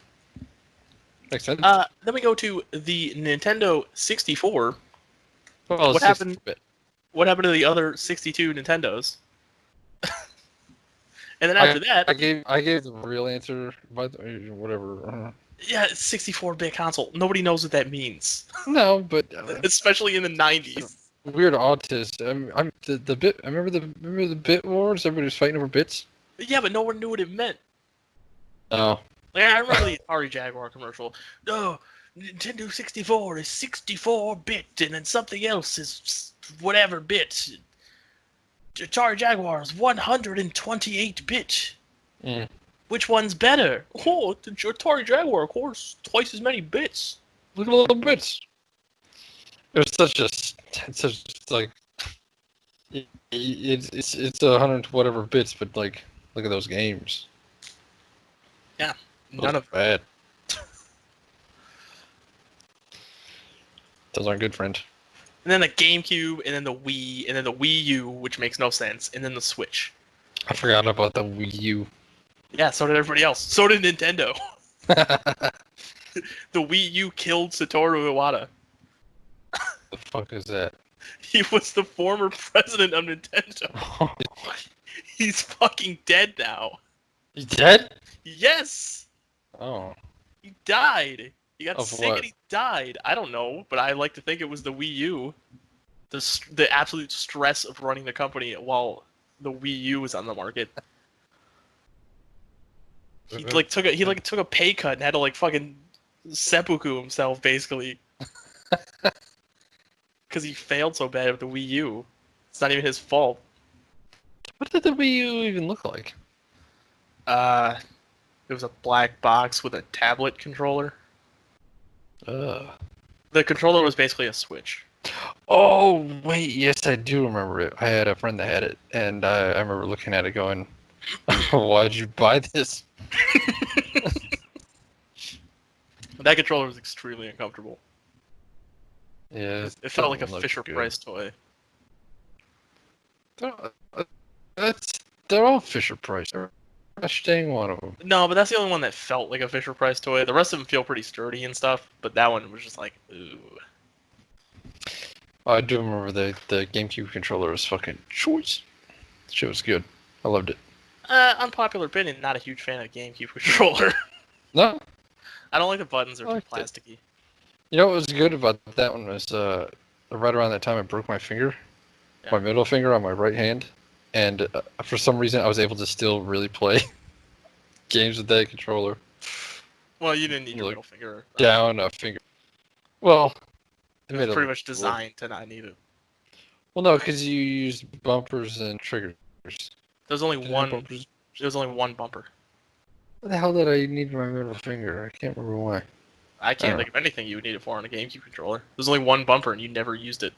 Makes sense. Then we go to the Nintendo 64. Well, What it's happened? 64-bit. What happened to the other 62 Nintendos? And then I, after that, I gave the real answer, but whatever. yeah, 64-bit console. Nobody knows what that means, No, but especially in the 90s. weird autist. I'm the bit. I remember the bit wars. Everybody was fighting over bits. Yeah, but no one knew what it meant. Oh, Like I remember the Atari Jaguar commercial. No, Nintendo 64 is 64-bit, and then something else is whatever bit. Atari Jaguar is 128-bit. mm. Which one's better? Oh, the Atari Jaguar, of course, twice as many bits. Look at the little bits. It was such like it's 100 whatever bits, but like look at those games. Yeah, Those none are of bad. Those aren't good, friend. And then the GameCube, and then the Wii, and then the Wii U, which makes no sense, and then the Switch. I forgot about the Wii U. Yeah, so did everybody else. So did Nintendo. The Wii U killed Satoru Iwata. The fuck is that? He was the former president of Nintendo. He's fucking dead now. He's dead? Yes! Oh. He died. He got Of sick what? and he died. I don't know, but I like to think it was the Wii U. The absolute stress of running the company while the Wii U was on the market. He took a pay cut and had to like fucking seppuku himself basically because he failed so bad with the Wii U. It's not even his fault. What did the Wii U even look like? It was a black box with a tablet controller. Ugh. The controller was basically a Switch. Oh, wait, yes, I do remember it. I had a friend that had it, and I remember looking at it going, why'd you buy this? That controller was extremely uncomfortable. Yeah, It felt like a doesn't look Fisher good. Price toy. They're all Fisher Price. Gosh dang one of them. No, but that's the only one that felt like a Fisher Price toy. The rest of them feel pretty sturdy and stuff, but that one was just like, ooh. I do remember the GameCube controller was fucking choice. Shit was good. I loved it. Unpopular opinion, not a huge fan of GameCube controller. No, I don't like the buttons, they're I too liked it. plasticky. you know what was good about that one was right around that time I broke my finger, Yeah. my middle finger on my right hand, and for some reason I was able to still really play games with that controller. Well, you didn't need your Like, middle finger. Down a finger. Well, It was pretty much designed to not need it. Well, no, because you use bumpers and triggers. There's only Did you one. have bumpers? There's only one bumper. What the hell did I need my middle finger? I can't remember why. I can't Oh. think of anything you would need it for on a GameCube controller. There's only one bumper, and you never used it.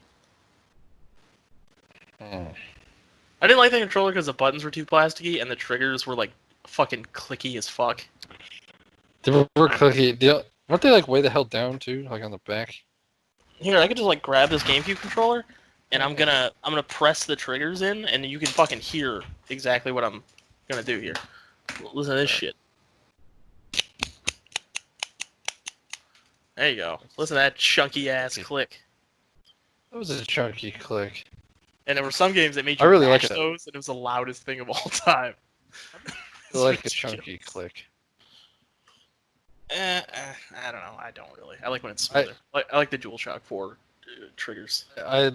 Oh. I didn't like the controller because the buttons were too plasticky, and the triggers were like fucking clicky as fuck. They were clicky. Weren't they like way the hell down too, like on the back? Here, I could just like grab this GameCube controller, and I'm gonna press the triggers in, and you can fucking hear exactly what I'm gonna do here. Listen to this shit. There you go. Listen to that chunky ass click. That was a chunky click. And there were some games that made you I really like mash that. those, and it was the loudest thing of all time. I like a It's chunky ridiculous. click. I don't know. I don't really. I like when it's smoother. I like the DualShock 4 triggers. I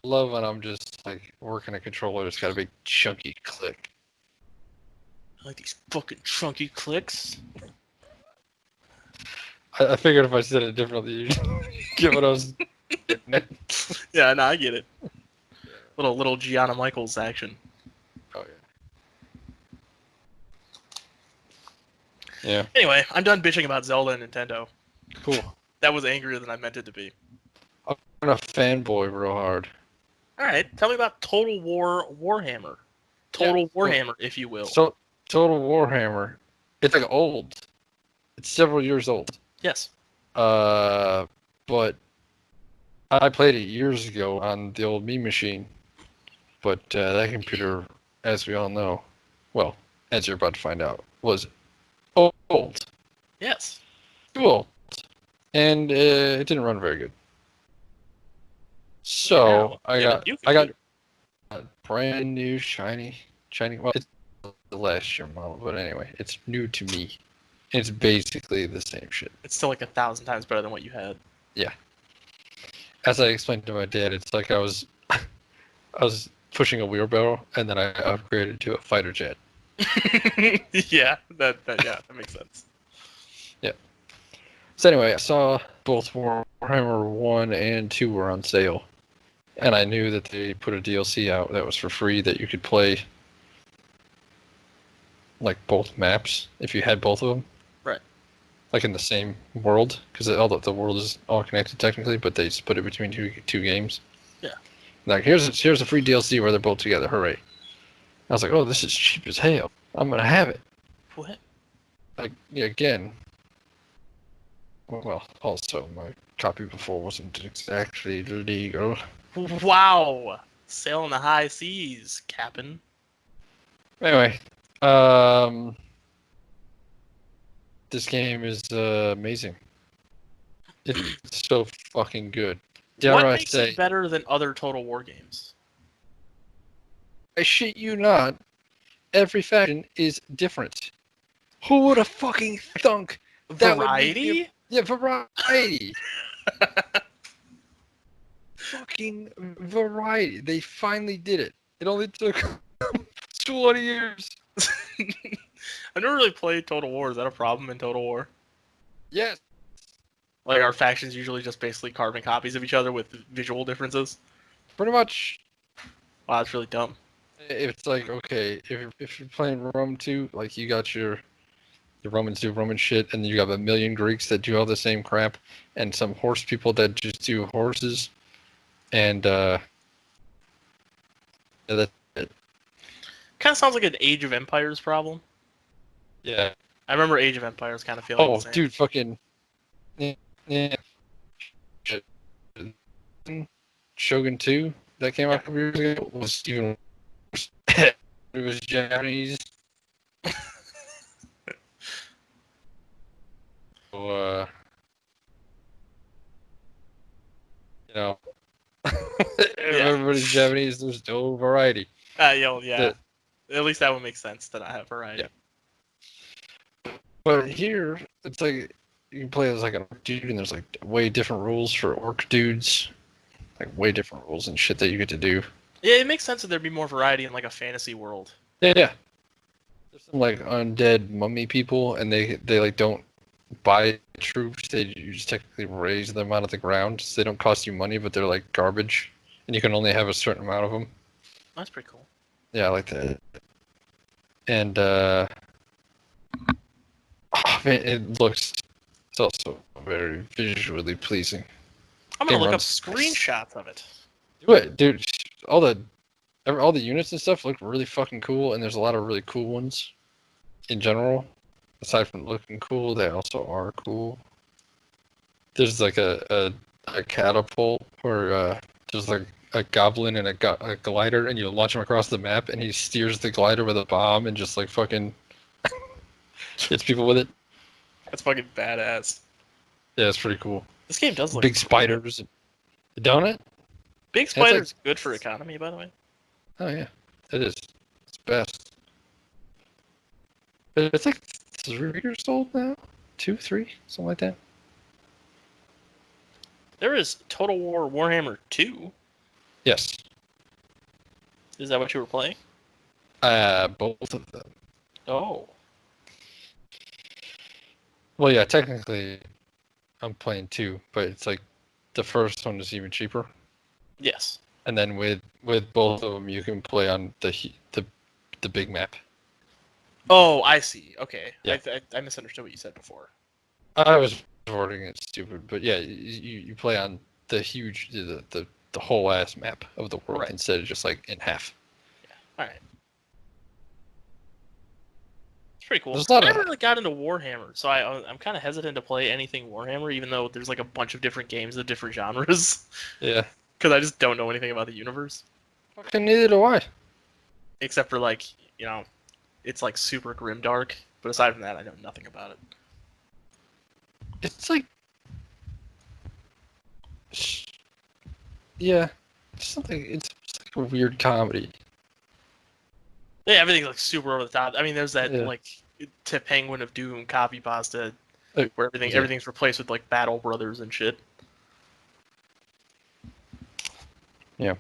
love when I'm just like working a controller that's got a big chunky click. I like these fucking chunky clicks. I figured if I said it differently, you'd get what I was getting at. Yeah, no, I get it. Little Gianna Michaels action. Oh yeah. Yeah. Anyway, I'm done bitching about Zelda and Nintendo. Cool. That was angrier than I meant it to be. I'm a fanboy real hard. Alright, tell me about Total War Warhammer. Total Warhammer, if you will. So Total Warhammer, it's like old. It's several years old. Yes. But I played it years ago on the old Mii machine. but that computer, as we all know, well, as you're about to find out, was old. Yes. Too old. And it didn't run very good. So I got a brand new shiny. Well, it's the last year model, but anyway, it's new to me. It's basically the same shit. It's still like 1,000 times better than what you had. Yeah. As I explained to my dad, it's like I was pushing a wheelbarrow and then I upgraded to a fighter jet. Yeah, that makes sense. Yeah. So anyway, I saw both Warhammer 1 and 2 were on sale. And I knew that they put a DLC out that was for free that you could play like both maps if you had both of them. Right. Like in the same world, because all the world is all connected technically, but they split it between two games. Yeah. Like here's a free DLC where they're both together. Hooray! I was like, oh, this is cheap as hell. I'm gonna have it. What? Like again. Well, also my copy before wasn't exactly legal. Wow! Sailing the high seas, Captain. Anyway, this game is amazing. It's so fucking good. What makes it better than other Total War games? I shit you not. Every faction is different. Who would have fucking thunk that Variety? Yeah, variety. Fucking variety. They finally did it. It only took 20 years. I never really played Total War. Is that a problem in Total War? Yes. Like, our factions usually just basically carbon copies of each other with visual differences? Pretty much. Wow, that's really dumb. It's like, okay, if you're playing Rome 2, like you got your Romans do Roman shit, and then you got a million Greeks that do all the same crap, and some horse people that just do horses, and yeah, that's it. Kind of sounds like an Age of Empires problem. Yeah. I remember Age of Empires kind of feeling the same. Dude, fucking yeah. Shogun 2 that came out a couple years ago was even worse. It was Japanese. So, you know, if everybody's Japanese, there's no variety. Yeah. At least that would make sense to not have variety. Yeah. But here, it's like you can play as like an orc dude, and there's like way different rules for orc dudes, like way different rules and shit that you get to do. Yeah, it makes sense that there'd be more variety in like a fantasy world. Yeah. There's some like undead mummy people, and they like don't buy troops. You just technically raise them out of the ground, so they don't cost you money, but they're like garbage, and you can only have a certain amount of them. That's pretty cool. Yeah, I like that. And oh man, it's also very visually pleasing. I'm gonna look up screenshots of it. Do it, dude. All the units and stuff look really fucking cool, and there's a lot of really cool ones in general. Aside from looking cool, they also are cool. There's like a catapult where there's like a goblin and a glider, and you launch him across the map, and he steers the glider with a bomb and just like fucking hits people with it. That's fucking badass. Yeah, it's pretty cool. This game does look big cool. Spiders, don't it? Big spiders good for economy, by the way. Oh yeah, it is. It's best. It's like 3 years old now, 2, 3, something like that. There is Total War Warhammer 2. Yes. Is that what you were playing? Both of them. Oh. Well, yeah, technically, I'm playing 2, but it's like the first one is even cheaper. Yes. And then with both of them, you can play on the big map. Oh, I see. Okay. Yeah. I misunderstood what you said before. I was wording it stupid, but yeah, you play on the huge the whole ass map of the world instead of just like in half. Yeah. All right. It's pretty cool. I never really got into Warhammer, so I'm kind of hesitant to play anything Warhammer, even though there's like a bunch of different games of different genres. Yeah. Because I just don't know anything about the universe. Fucking neither do I. Except for like, you know, it's like super grimdark. But aside from that, I know nothing about it. It's like, yeah, it's something. It's like a weird comedy. Yeah, everything's like super over the top. I mean, there's that Yeah. like to Penguin of Doom copy pasta where Yeah. everything's replaced with like Battle Brothers and shit. Yeah.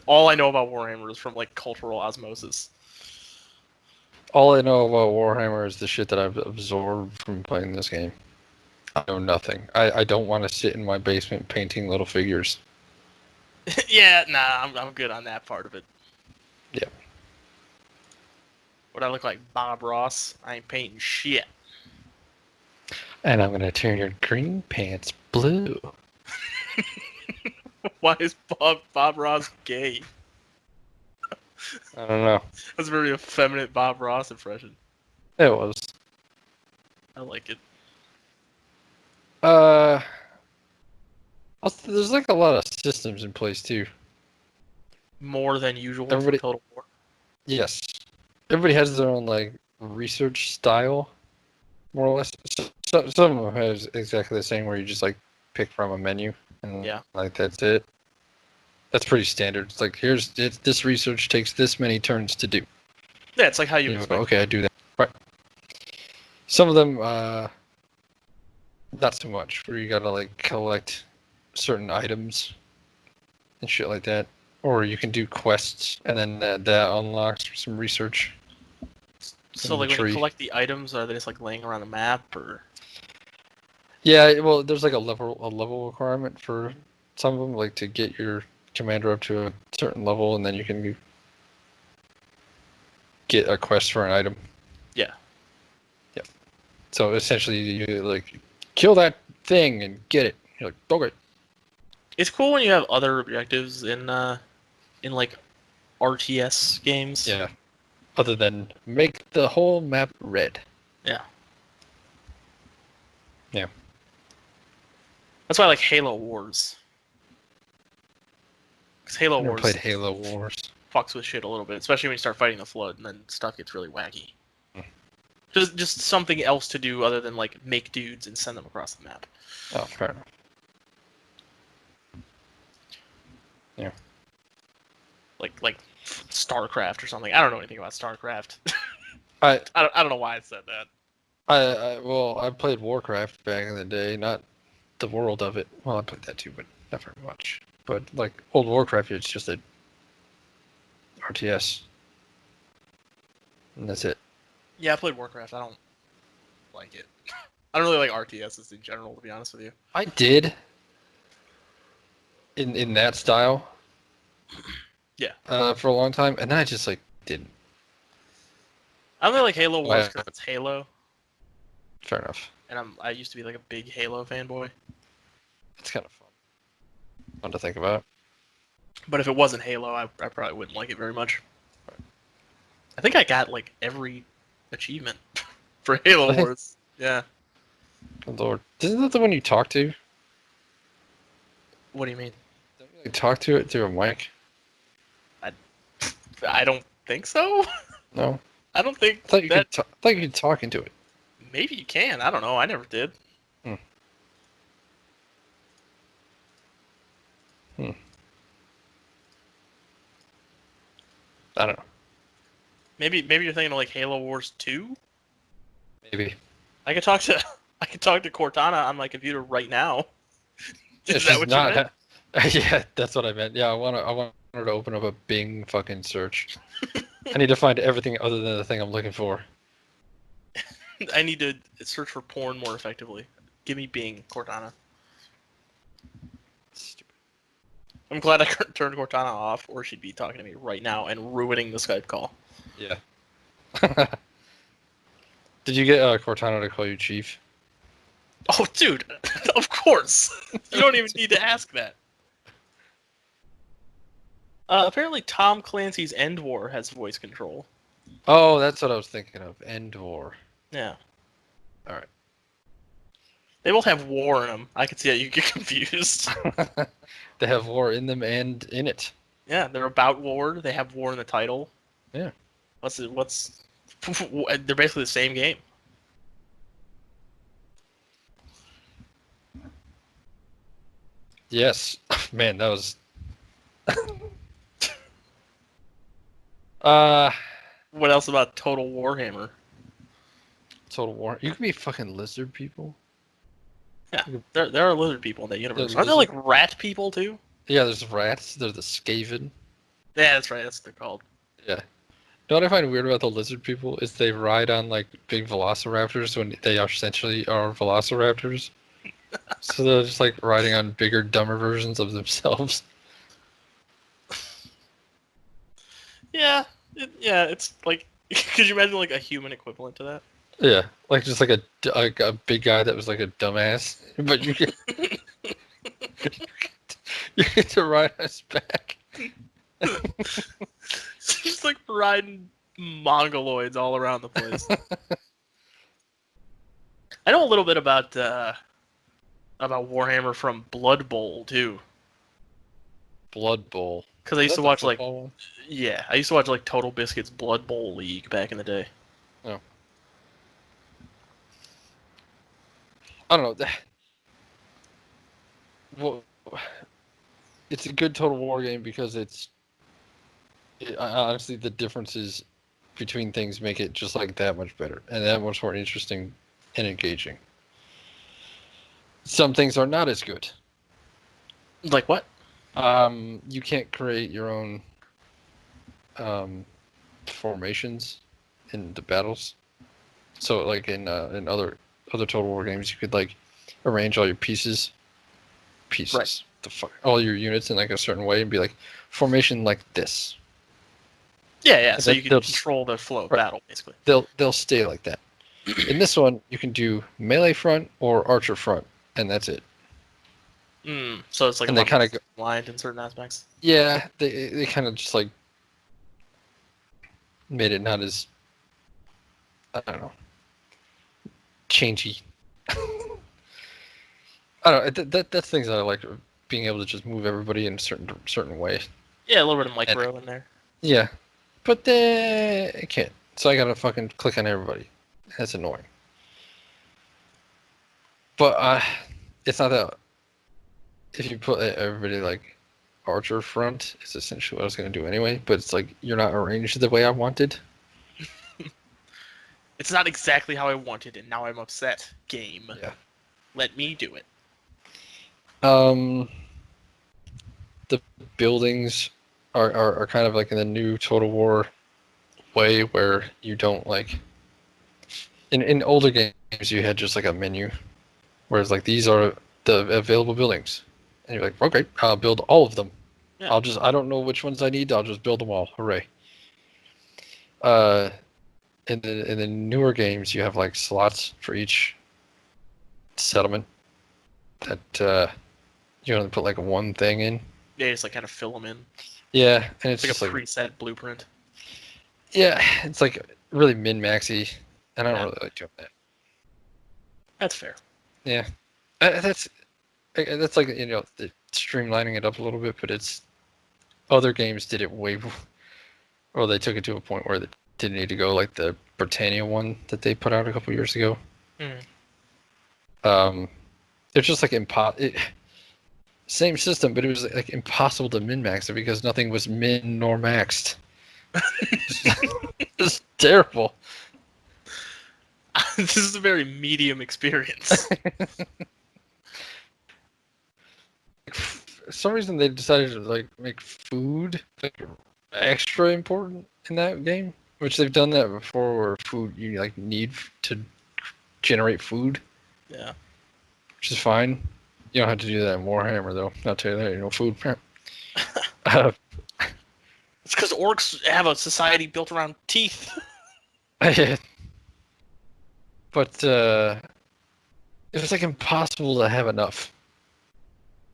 All I know about Warhammer is from like cultural osmosis. All I know about Warhammer is the shit that I've absorbed from playing this game. I know nothing. I don't want to sit in my basement painting little figures. Yeah, nah, I'm good on that part of it. Yeah. What I look like Bob Ross? I ain't painting shit. And I'm gonna turn your green pants blue. Why is Bob Ross gay? I don't know. That's a very effeminate Bob Ross impression. It was. I like it. Also, there's like a lot of systems in place too. More than usual Everybody, for Total War. yes, everybody has their own like research style, more or less. Some of them has exactly the same, where you just like pick from a menu and Yeah. like that's it. That's pretty standard. It's like this research takes this many turns to do. Yeah, it's like how you You go, expect. okay, I do that. Right. Some of them, not so much, where you gotta like collect certain items and shit like that. Or you can do quests, and then that unlocks some research. So in the like when you tree. collect the items, are they just like laying around the map or? Yeah, well, there's like a level requirement for some of them, like to get your commander up to a certain level, and then you can get a quest for an item. Yeah. Yep. So essentially, you like kill that thing and get it. You're like, okay. It's cool when you have other objectives in like RTS games. Yeah. Other than make the whole map red. Yeah. Yeah. That's why I like Halo Wars. Because Halo I never Wars played Halo Wars. fucks with shit a little bit, especially when you start fighting the Flood, and then stuff gets really wacky. Hmm. Just something else to do other than like make dudes and send them across the map. Oh, fair enough. Yeah. Like StarCraft or something. I don't know anything about StarCraft. I I don't know why I said that. well, I played Warcraft back in the day, not the world of it. Well, I played that too, but not very much. But like old Warcraft, it's just a RTS, and that's it. Yeah, I played Warcraft. I don't like it. I don't really like RTSs in general, to be honest with you. I did in that style. Yeah. For a long time, and then I just like didn't. I only like Halo Oh, Wars yeah. because it's Halo, Fair enough. and I used to be like a big Halo fanboy. It's kind of fun. Fun to think about. But if it wasn't Halo, I probably wouldn't like it very much. I think I got like every achievement for Halo Really? Wars. Yeah. Good Lord, isn't that the one you talk to? What do you mean? Don't you like talk to it through a mic? I don't think so. No, I don't think I thought you that. could. I thought you could talk into it. Maybe you can. I don't know. I never did. Hmm. Hmm. I don't know. Maybe you're thinking of like Halo Wars 2. Maybe. I could talk to Cortana on my computer right now. Yeah, Is that what you meant? Yeah, that's what I meant. Yeah, I want her to open up a Bing fucking search. I need to find everything other than the thing I'm looking for. I need to search for porn more effectively. Give me Bing, Cortana. Stupid. I'm glad I turned Cortana off, or she'd be talking to me right now and ruining the Skype call. Yeah. Did you get Cortana to call you Chief? Oh, dude, of course. You don't even need to ask that. Apparently, Tom Clancy's End War has voice control. Oh, that's what I was thinking of. End War. Yeah. All right. They both have war in them. I can see how you get confused. They have war in them and in it. Yeah, they're about war. They have war in the title. Yeah. What's they're basically the same game. Yes. Man, that was. uh, What else about Total Warhammer? Total War. You can be fucking lizard people. Yeah, there are lizard people in that universe. They're Aren't there like lizard- rat people too? Yeah, there's rats. There's the Skaven. Yeah, that's right. That's what they're called. Yeah. You know what I find weird about the lizard people is they ride on like big velociraptors when they essentially are velociraptors. So they're just like riding on bigger, dumber versions of themselves. Yeah, it's like, could you imagine like a human equivalent to that? Yeah, like just like a big guy that was like a dumbass, but you get to ride on his back. It's just like riding mongoloids all around the place. I know a little bit about Warhammer from Blood Bowl too, Blood Bowl. because I used Is to that the watch like football one? I used to watch like Total Biscuit's Blood Bowl League back in the day. No. I don't know. Well, it's a good Total War game because honestly the differences between things make it just like that much better and that much more interesting and engaging. Some things are not as good. Like what? You can't create your own formations in the battles. So like in other Total War games, you could like arrange all your pieces, Right. all your units in like a certain way and be like formation like this. Yeah. And So then you can they'll just- control the flow of right. battle, basically. They'll stay like that. In this one, you can do melee front or archer front, and that's it. So it's like And a they lot kind more of aligned in certain aspects. yeah, they kind of just like made it not as I don't know changey. I don't know. That's things that I like being able to just move everybody in a certain way. Yeah, a little bit of micro in there. Yeah, but I can't. So I gotta fucking click on everybody. That's annoying. But it's not that. If you put everybody like archer front, it's essentially what I was gonna do anyway. But it's like you're not arranged the way I wanted. It's not exactly how I wanted, and now I'm upset. Game. Yeah. Let me do it. The buildings are kind of like in the new Total War way where you don't like in older games you had just like a menu, whereas like these are the available buildings, and you're like, okay, I'll build all of them. Yeah. I don't know which ones I need. I'll just build them all. Hooray! In the newer games, you have like slots for each settlement that you only put like one thing in. Yeah, just like kind of fill them in. Yeah, and it's It's like just a like preset blueprint. yeah, it's like really min-maxy, and I don't Yeah. really like doing that. That's fair. Yeah, that's like the streamlining it up a little bit, but it's other games did it way, or they took it to a point where they didn't need to go, like the Britannia one that they put out a couple years ago. Mhm. It's just like same system, but it was like impossible to min-max it because nothing was min nor maxed. It's terrible. This is a very medium experience. For some reason they decided to like make food like extra important in that game, which they've done that before where food you like need to generate food, Yeah. which is fine. You don't have to do that in Warhammer though. I'll tell you that, food. uh, It's because orcs have a society built around teeth. but it was like impossible to have enough.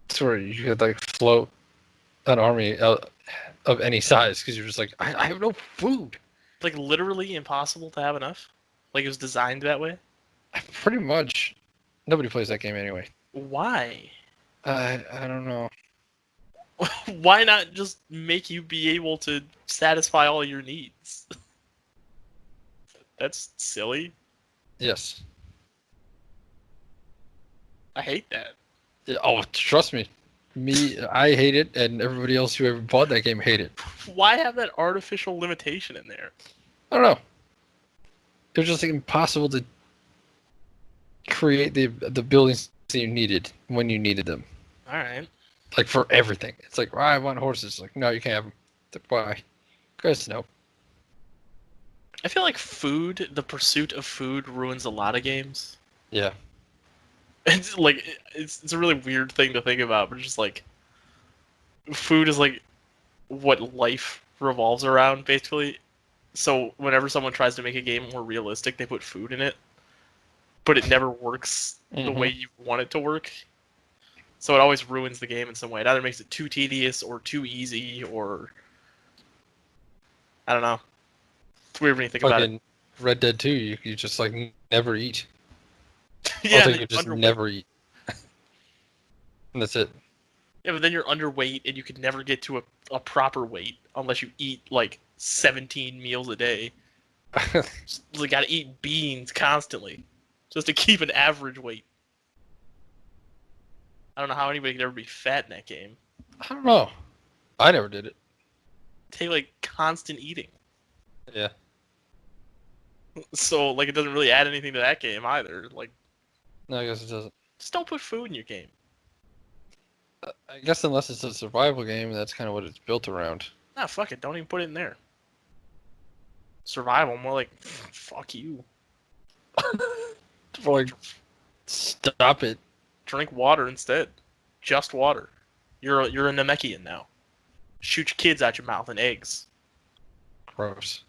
It's where you could like float an army of any size because you're just like, I have no food. Like literally impossible to have enough. Like it was designed that way. Pretty much. Nobody plays that game anyway. Why? I don't know. Why not just make you be able to satisfy all your needs? That's silly. Yes. I hate that. Yeah, oh, trust me. I hate it, and everybody else who ever bought that game hate it. Why have that artificial limitation in there? I don't know. It was just impossible to create the buildings that you needed when you needed them. All right. Like for everything. It's like, I want horses. Like, no, you can't have them. Like, why? Guys, no. I feel like food, the pursuit of food, ruins a lot of games. Yeah. It's like it's a really weird thing to think about, but it's just like food is like what life revolves around, basically. So whenever someone tries to make a game more realistic, they put food in it, but it never works the way you want it to work. So it always ruins the game in some way. It either makes it too tedious or too easy, or I don't know. It's weird when you think about it. Red Dead 2, you just like never eat. Yeah, you just never eat. And that's it. Yeah, but then you're underweight and you could never get to a proper weight unless you eat like 17 meals a day. You gotta eat beans constantly just to keep an average weight. I don't know how anybody could ever be fat in that game. I don't know. I never did it. Take like constant eating. Yeah. So like it doesn't really add anything to that game either. Like, No, I guess it doesn't. just don't put food in your game. I guess unless it's a survival game, that's kind of what it's built around. Nah, fuck it. Don't even put it in there. Survival, more like, fuck you. Like, stop it. Drink water instead. Just water. You're a Namekian now. Shoot your kids out your mouth and eggs. Gross.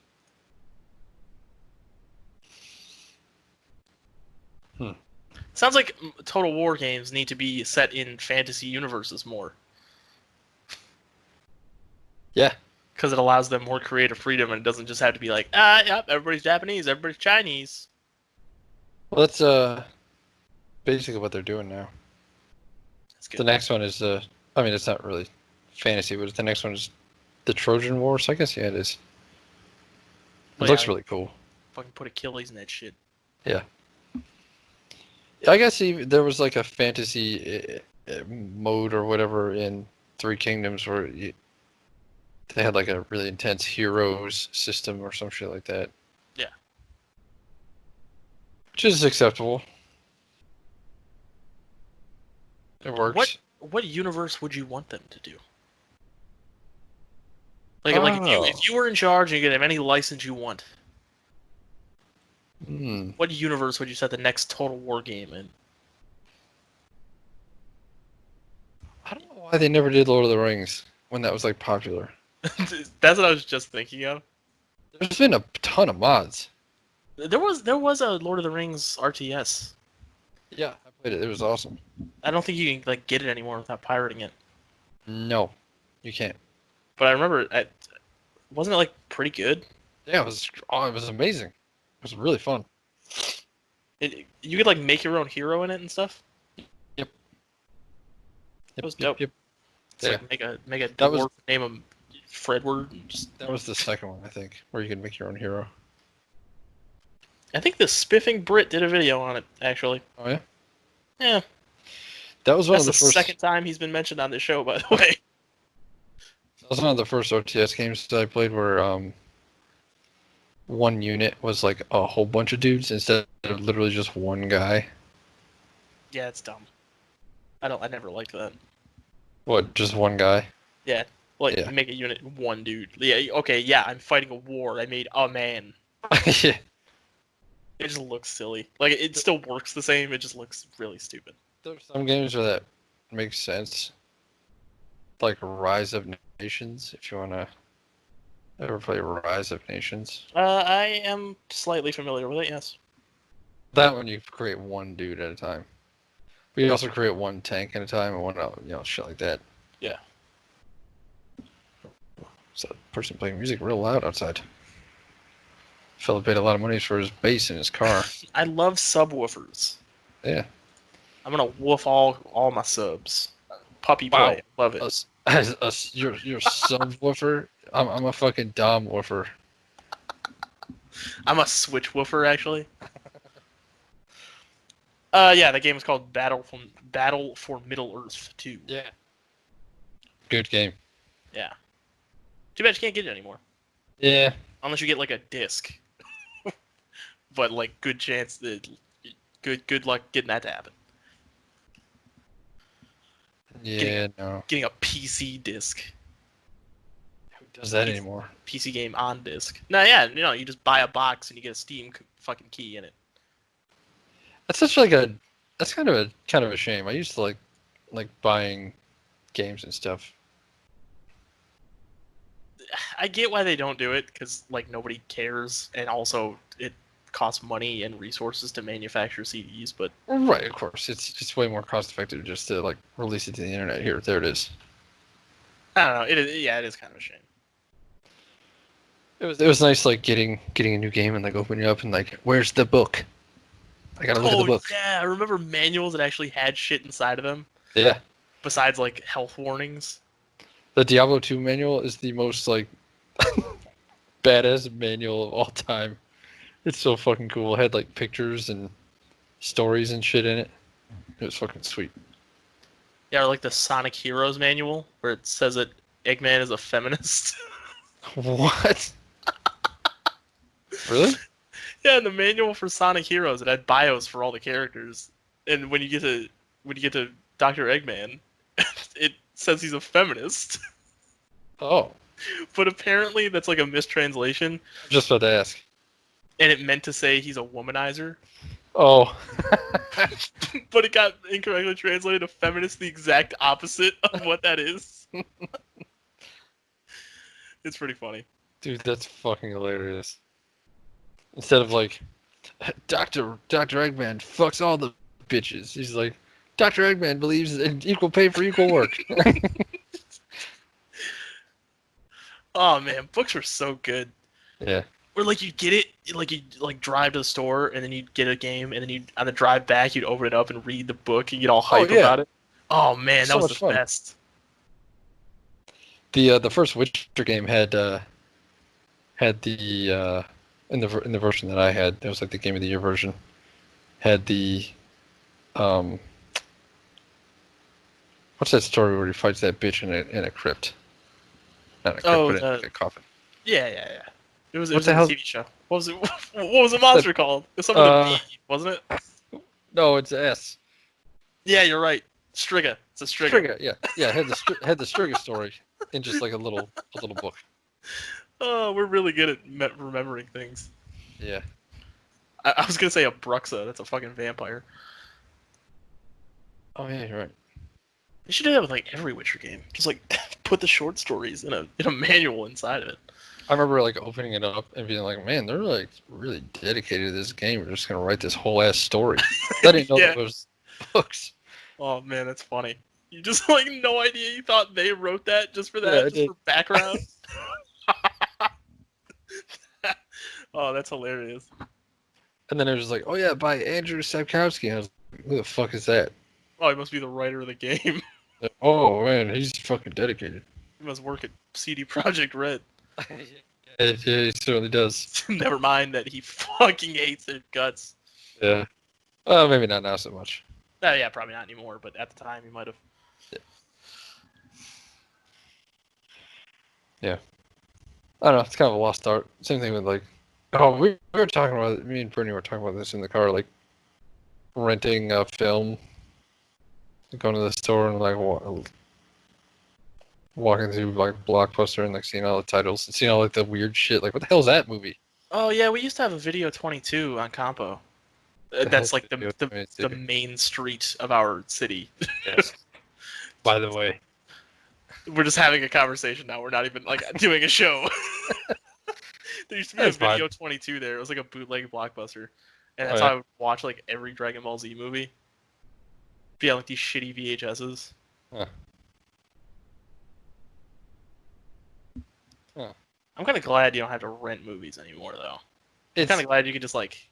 Sounds like Total War games need to be set in fantasy universes more. Yeah. Because it allows them more creative freedom and it doesn't just have to be like, yep, everybody's Japanese, everybody's Chinese. Well, that's basically what they're doing now. That's good. The next one is I mean, it's not really fantasy, but the next one is the Trojan War. So I guess yeah, it is. It looks really cool. Fucking put Achilles in that shit. Yeah. I guess there was like a fantasy mode or whatever in Three Kingdoms where they had like a really intense heroes system or some shit like that. Yeah. Which is acceptable. It works. What universe would you want them to do? Like if you were in charge and you could have any license you want. What universe would you set the next Total War game in? I don't know why they never did Lord of the Rings when that was like popular. That's what I was just thinking of. There's been a ton of mods. There was a Lord of the Rings RTS. Yeah, I played it. It was awesome. I don't think you can like get it anymore without pirating it. No, you can't. But I remember wasn't it like pretty good? Yeah, it was amazing. It was really fun. You could like make your own hero in it and stuff. Yep. It was dope. Yep. It's like make a dwarf, name him Fredward. That was the second one, I think, where you could make your own hero. I think the Spiffing Brit did a video on it, actually. Oh yeah. Yeah. That was one of the first. Second time he's been mentioned on this show, by the way. That was one of the first RTS games that I played where one unit was like a whole bunch of dudes instead of literally just one guy. Yeah, it's dumb. I never liked that. What, just one guy? Yeah. Make a unit one dude. Yeah, okay, yeah, I'm fighting a war. I made a man. Yeah. It just looks silly. Like, it still works the same, it just looks really stupid. There's some games where that makes sense. Like Rise of Nations, if you wanna ever play Rise of Nations. I am slightly familiar with it, yes. That one you create one dude at a time. But you also create one tank at a time and one, shit like that. Yeah. So that person playing music real loud outside. Fella paid a lot of money for his bass in his car. I love subwoofers. Yeah. I'm gonna woof all my subs. Puppy play. Love it. You're a subwoofer. I'm a fucking dom woofer. I'm a switch woofer, actually. Yeah, the game is called Battle for Middle Earth 2. Yeah. Good game. Yeah. Too bad you can't get it anymore. Yeah. Unless you get like a disc. But like, good chance that good luck getting that to happen. Yeah. No. Getting a PC disc. Who does that anymore? PC game on disc. No, yeah, you just buy a box and you get a Steam fucking key in it. That's that's kind of a shame. I used to like buying games and stuff. I get why they don't do it, because like nobody cares, and also it costs money and resources to manufacture CDs. But Right, of course, it's way more cost effective just to like release it to the internet. Here, there it is. I don't know. It is kind of a shame. It was nice like getting a new game and like opening it up and like, where's the book? I gotta look at the book. Yeah, I remember manuals that actually had shit inside of them. Yeah. Besides like health warnings. The Diablo 2 manual is the most like badass manual of all time. It's so fucking cool. It had like pictures and stories and shit in it. It was fucking sweet. Yeah, or like the Sonic Heroes manual where it says that Eggman is a feminist. What? Really? Yeah, in the manual for Sonic Heroes, it had bios for all the characters, and when you get to Dr. Eggman, it says he's a feminist. Oh. But apparently that's like a mistranslation, Just about to ask. and it meant to say he's a womanizer. Oh. But it got incorrectly translated to feminist, the exact opposite of what that is. It's pretty funny. Dude, that's fucking hilarious. Instead of like, Dr. Eggman fucks all the bitches. He's like, Dr. Eggman believes in equal pay for equal work. Oh man, books were so good. Yeah. Where like you'd get it, like you'd like drive to the store and then you'd get a game and then you on the drive back you'd open it up and read the book and get all hype about it. Oh man, that So was much the fun. best. The first Witcher game had the in the version that I had, it was like the Game of the Year version, had the what's that story where he fights that bitch in a crypt? Not a crypt, but in a coffin. Yeah. It was What a the hell? TV show. What was it? What was the monster called? It was something with a B, wasn't it? No, it's S. Yeah, you're right. Striga. It's a Striga. Striga, yeah. It had the Striga story in just like a little book. Oh, we're really good at remembering things. Yeah. I was gonna say a Bruxa. That's a fucking vampire. Oh yeah, you're right. They should do that with like every Witcher game. Just like put the short stories in a manual inside of it. I remember like opening it up and being like, man, they're like really dedicated to this game. We're just gonna write this whole ass story. I didn't know that was books. Oh man, that's funny. You just like no idea. You thought they wrote that just for that, just for background. Oh, that's hilarious. And then it was like, oh yeah, by Andrew Sapkowski. I was like, who the fuck is that? Oh, he must be the writer of the game. Like, oh man, he's fucking dedicated. He must work at CD Projekt Red. Yeah, he certainly does. Never mind that he fucking hates their guts. Yeah. Well, maybe not now so much. Yeah, probably not anymore, but at the time he might have. Yeah. I don't know, it's kind of a lost art. Same thing with like, we were talking about it, me and Brittany were talking about this in the car, like renting a film, going to the store and like walking through like Blockbuster and like seeing all the titles and seeing all like the weird shit. Like, what the hell is that movie? Oh yeah, we used to have a Video 22 on Compo. That's like the main street of our city. Yes. By the way, we're just having a conversation now. We're not even like doing a show. There used to be a Video 22 there. It was like a bootleg Blockbuster, and that's how I would watch like every Dragon Ball Z movie. Via like these shitty VHSs. Huh. Huh. I'm kind of glad you don't have to rent movies anymore, though. I'm kind of glad you could just like.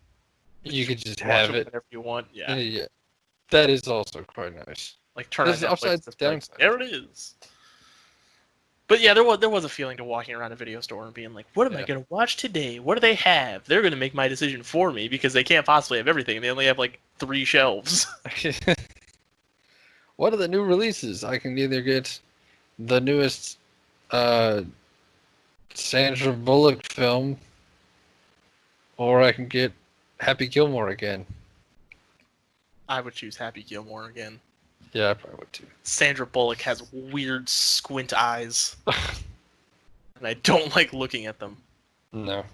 You could just watch have them it whenever you want. Yeah. That is also quite nice. Like turn There's on the upside Netflix, downside. there it is. But yeah, there was a feeling to walking around a video store and being like, what am I Yeah. going to watch today? What do they have? They're going to make my decision for me because they can't possibly have everything. They only have like 3 shelves. What are the new releases? I can either get the newest Sandra Bullock film, or I can get Happy Gilmore again. I would choose Happy Gilmore again. Yeah, I probably would too. Sandra Bullock has weird squint eyes. And I don't like looking at them. No.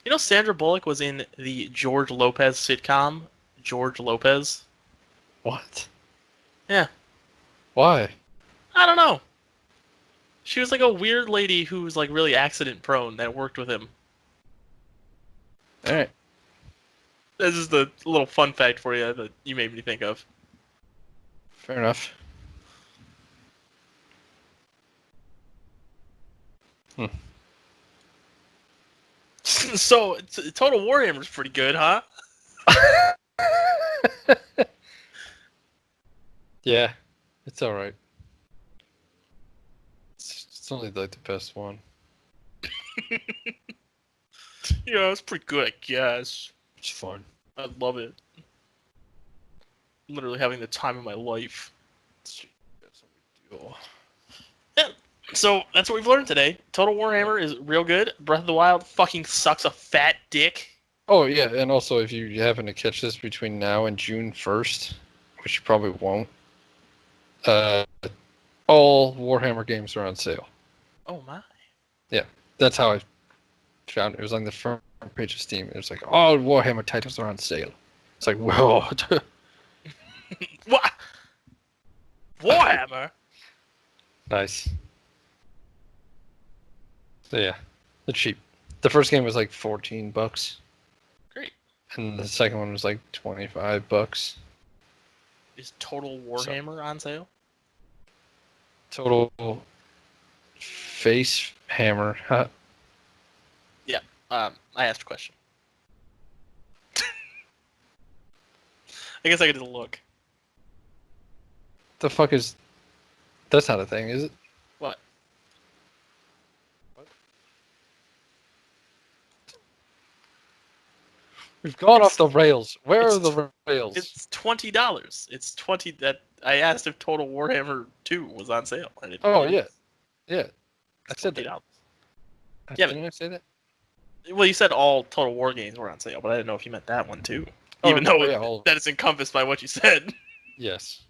You know, Sandra Bullock was in the George Lopez sitcom, George Lopez. What? Yeah. Why? I don't know. She was like a weird lady who was like really accident prone that worked with him. All right. This is the little fun fact for you that you made me think of. Fair enough. So, Total Warhammer's pretty good, huh? Yeah, it's all right. It's only like the best one. Yeah, it's pretty good, I guess. It's fun. I love it. Literally having the time of my life. That's what we do. Yeah. So that's what we've learned today. Total Warhammer is real good. Breath of the Wild fucking sucks a fat dick. Oh yeah, and also if you happen to catch this between now and June 1st, which you probably won't, all Warhammer games are on sale. Oh my. Yeah, that's how I found it. It was on the front page of Steam. It was like all Warhammer titles are on sale. It's like whoa. What? Warhammer? Nice. So yeah, they're cheap. The first game was like $14, Great. and the second one was like $25. Is Total Warhammer on sale? Total face hammer. Huh? I asked a question. I guess I could just look. The fuck is? That's not a thing, is it? What? We've gone off the rails. Where are the rails? It's $20. It's 20 that I asked if Total Warhammer 2 was on sale. And Oh yeah, yeah. I said $20. that. Yeah, Didn't I say that? Well, you said all Total War games were on sale, but I didn't know if you meant that one too. Oh, Even though yeah, all... that is encompassed by what you said. Yes.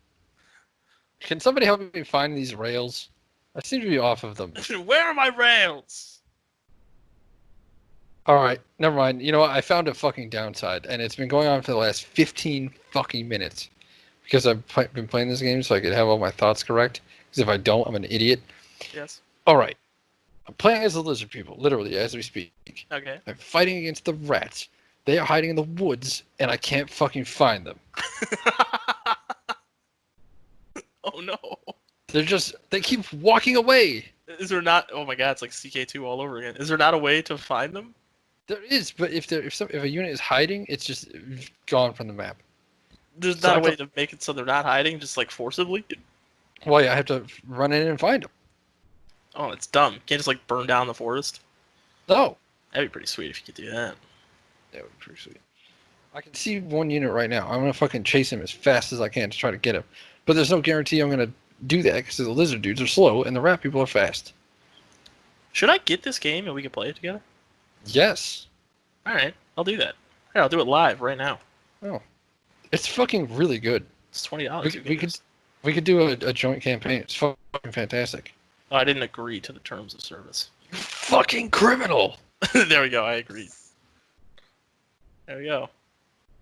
Can somebody help me find these rails? I seem to be off of them. Where are my rails? All right, never mind. You know what? I found a fucking downside, and it's been going on for the last 15 fucking minutes because I've been playing this game so I could have all my thoughts correct. Because if I don't, I'm an idiot. Yes. All right. I'm playing as the lizard people, literally, as we speak. Okay. I'm fighting against the rats. They are hiding in the woods, and I can't fucking find them. Oh no. They keep walking away. Is there not? Oh my god, it's like CK2 all over again. Is there not a way to find them? There is, but if a unit is hiding, it's just gone from the map. There's So not I a way to make it so they're not hiding, just like forcibly? Well, yeah, I have to run in and find them. Oh, it's dumb. Can't just like burn down the forest? No. That'd be pretty sweet if you could do that. That would be pretty sweet. I can see one unit right now. I'm gonna fucking chase him as fast as I can to try to get him. But there's no guarantee I'm gonna do that because the lizard dudes are slow and the rat people are fast. Should I get this game and we can play it together? Yes. Alright, I'll do that. Here, I'll do it live right now. Oh. It's fucking really good. It's $20. We could do a joint campaign. It's fucking fantastic. Oh, I didn't agree to the terms of service. You fucking criminal! There we go, I agreed. There we go.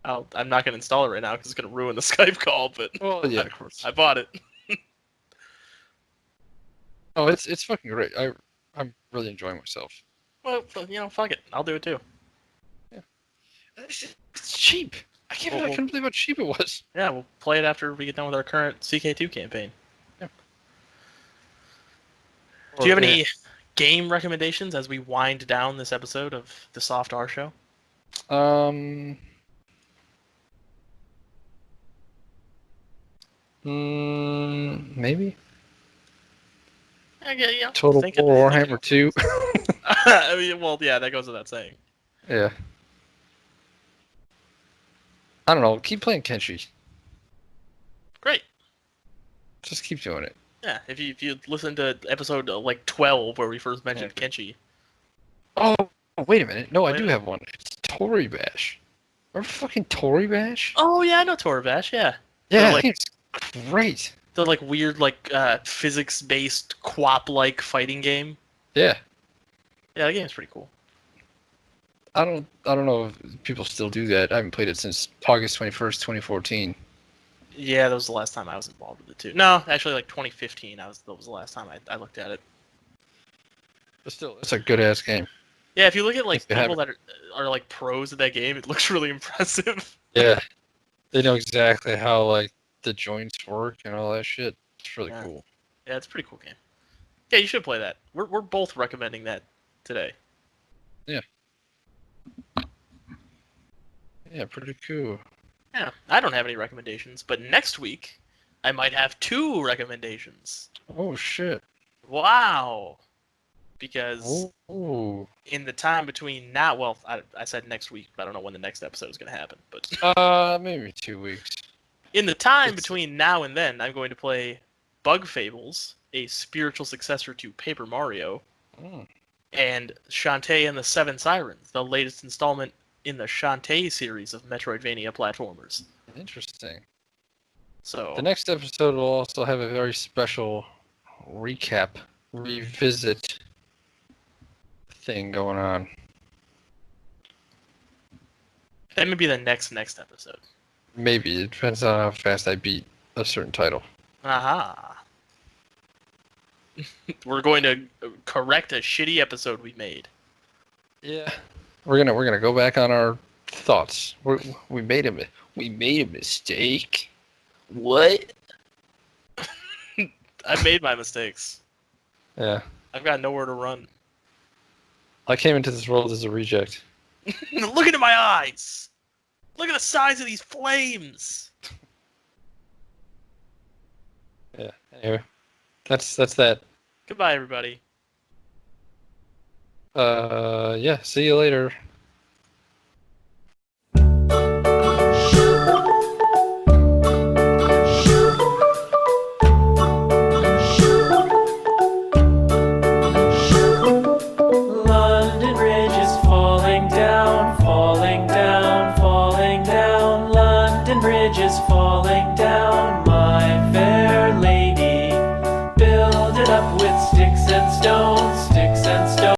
I'm not going to install it right now because it's going to ruin the Skype call, but Well, yeah, of course. I bought it. Oh, it's fucking great. I'm really enjoying myself. Well, fuck it. I'll do it too. Yeah. It's cheap. I couldn't believe how cheap it was. Yeah, we'll play it after we get done with our current CK2 campaign. Yeah. Do you have any game recommendations as we wind down this episode of the Soft R Show? Maybe. I get, you know, Total think of War it. Warhammer 2. I mean, well, yeah, that goes without saying. Yeah. I don't know. Keep playing Kenshi. Great. Just keep doing it. Yeah, if you listen to episode like 12 where we first mentioned Kenshi. Oh, wait a minute. No, I Wait a do minute. have one. It's Tory Bash. Remember fucking Tory Bash? Oh yeah, I know Torvash. Yeah. Yeah, like- it's great. The like weird like physics-based quap-like fighting game. Yeah. Yeah, the game's pretty cool. I don't know if people still do that. I haven't played it since August 21st, 2014. Yeah, that was the last time I was involved with it too. No, actually, like 2015. That was the last time I looked at it. But still, it's a good ass game. Yeah, if you look at like If you have people that are like pros at that game, it looks really impressive. Yeah. They know exactly how like the joints work and all that shit. It's really Yeah. cool. Yeah, it's a pretty cool game. Yeah, you should play that. We're both recommending that today. Yeah, pretty cool. Yeah, I don't have any recommendations, but next week I might have 2 recommendations. Oh shit. Wow. Because Oh. in the time between now, well, I said next week, but I don't know when the next episode is going to happen. But Maybe 2 weeks. in the time It's- between now and then, I'm going to play Bug Fables, a spiritual successor to Paper Mario, Mm. and Shantae and the Seven Sirens, the latest installment in the Shantae series of Metroidvania platformers. Interesting. So The next episode will also have a very special revisit thing going on. that may be the next episode. Maybe. It depends on how fast I beat a certain title. Aha. We're going to correct a shitty episode we made. Yeah. We're gonna go back on our thoughts. We made a mistake. What? I made my mistakes. Yeah. I've got nowhere to run. I came into this world as a reject. Look into my eyes. Look at the size of these flames. Yeah. Anyway, that's that. Goodbye, everybody. Yeah. See you later. London Bridge is falling down, falling down, falling down. London Bridge is falling down.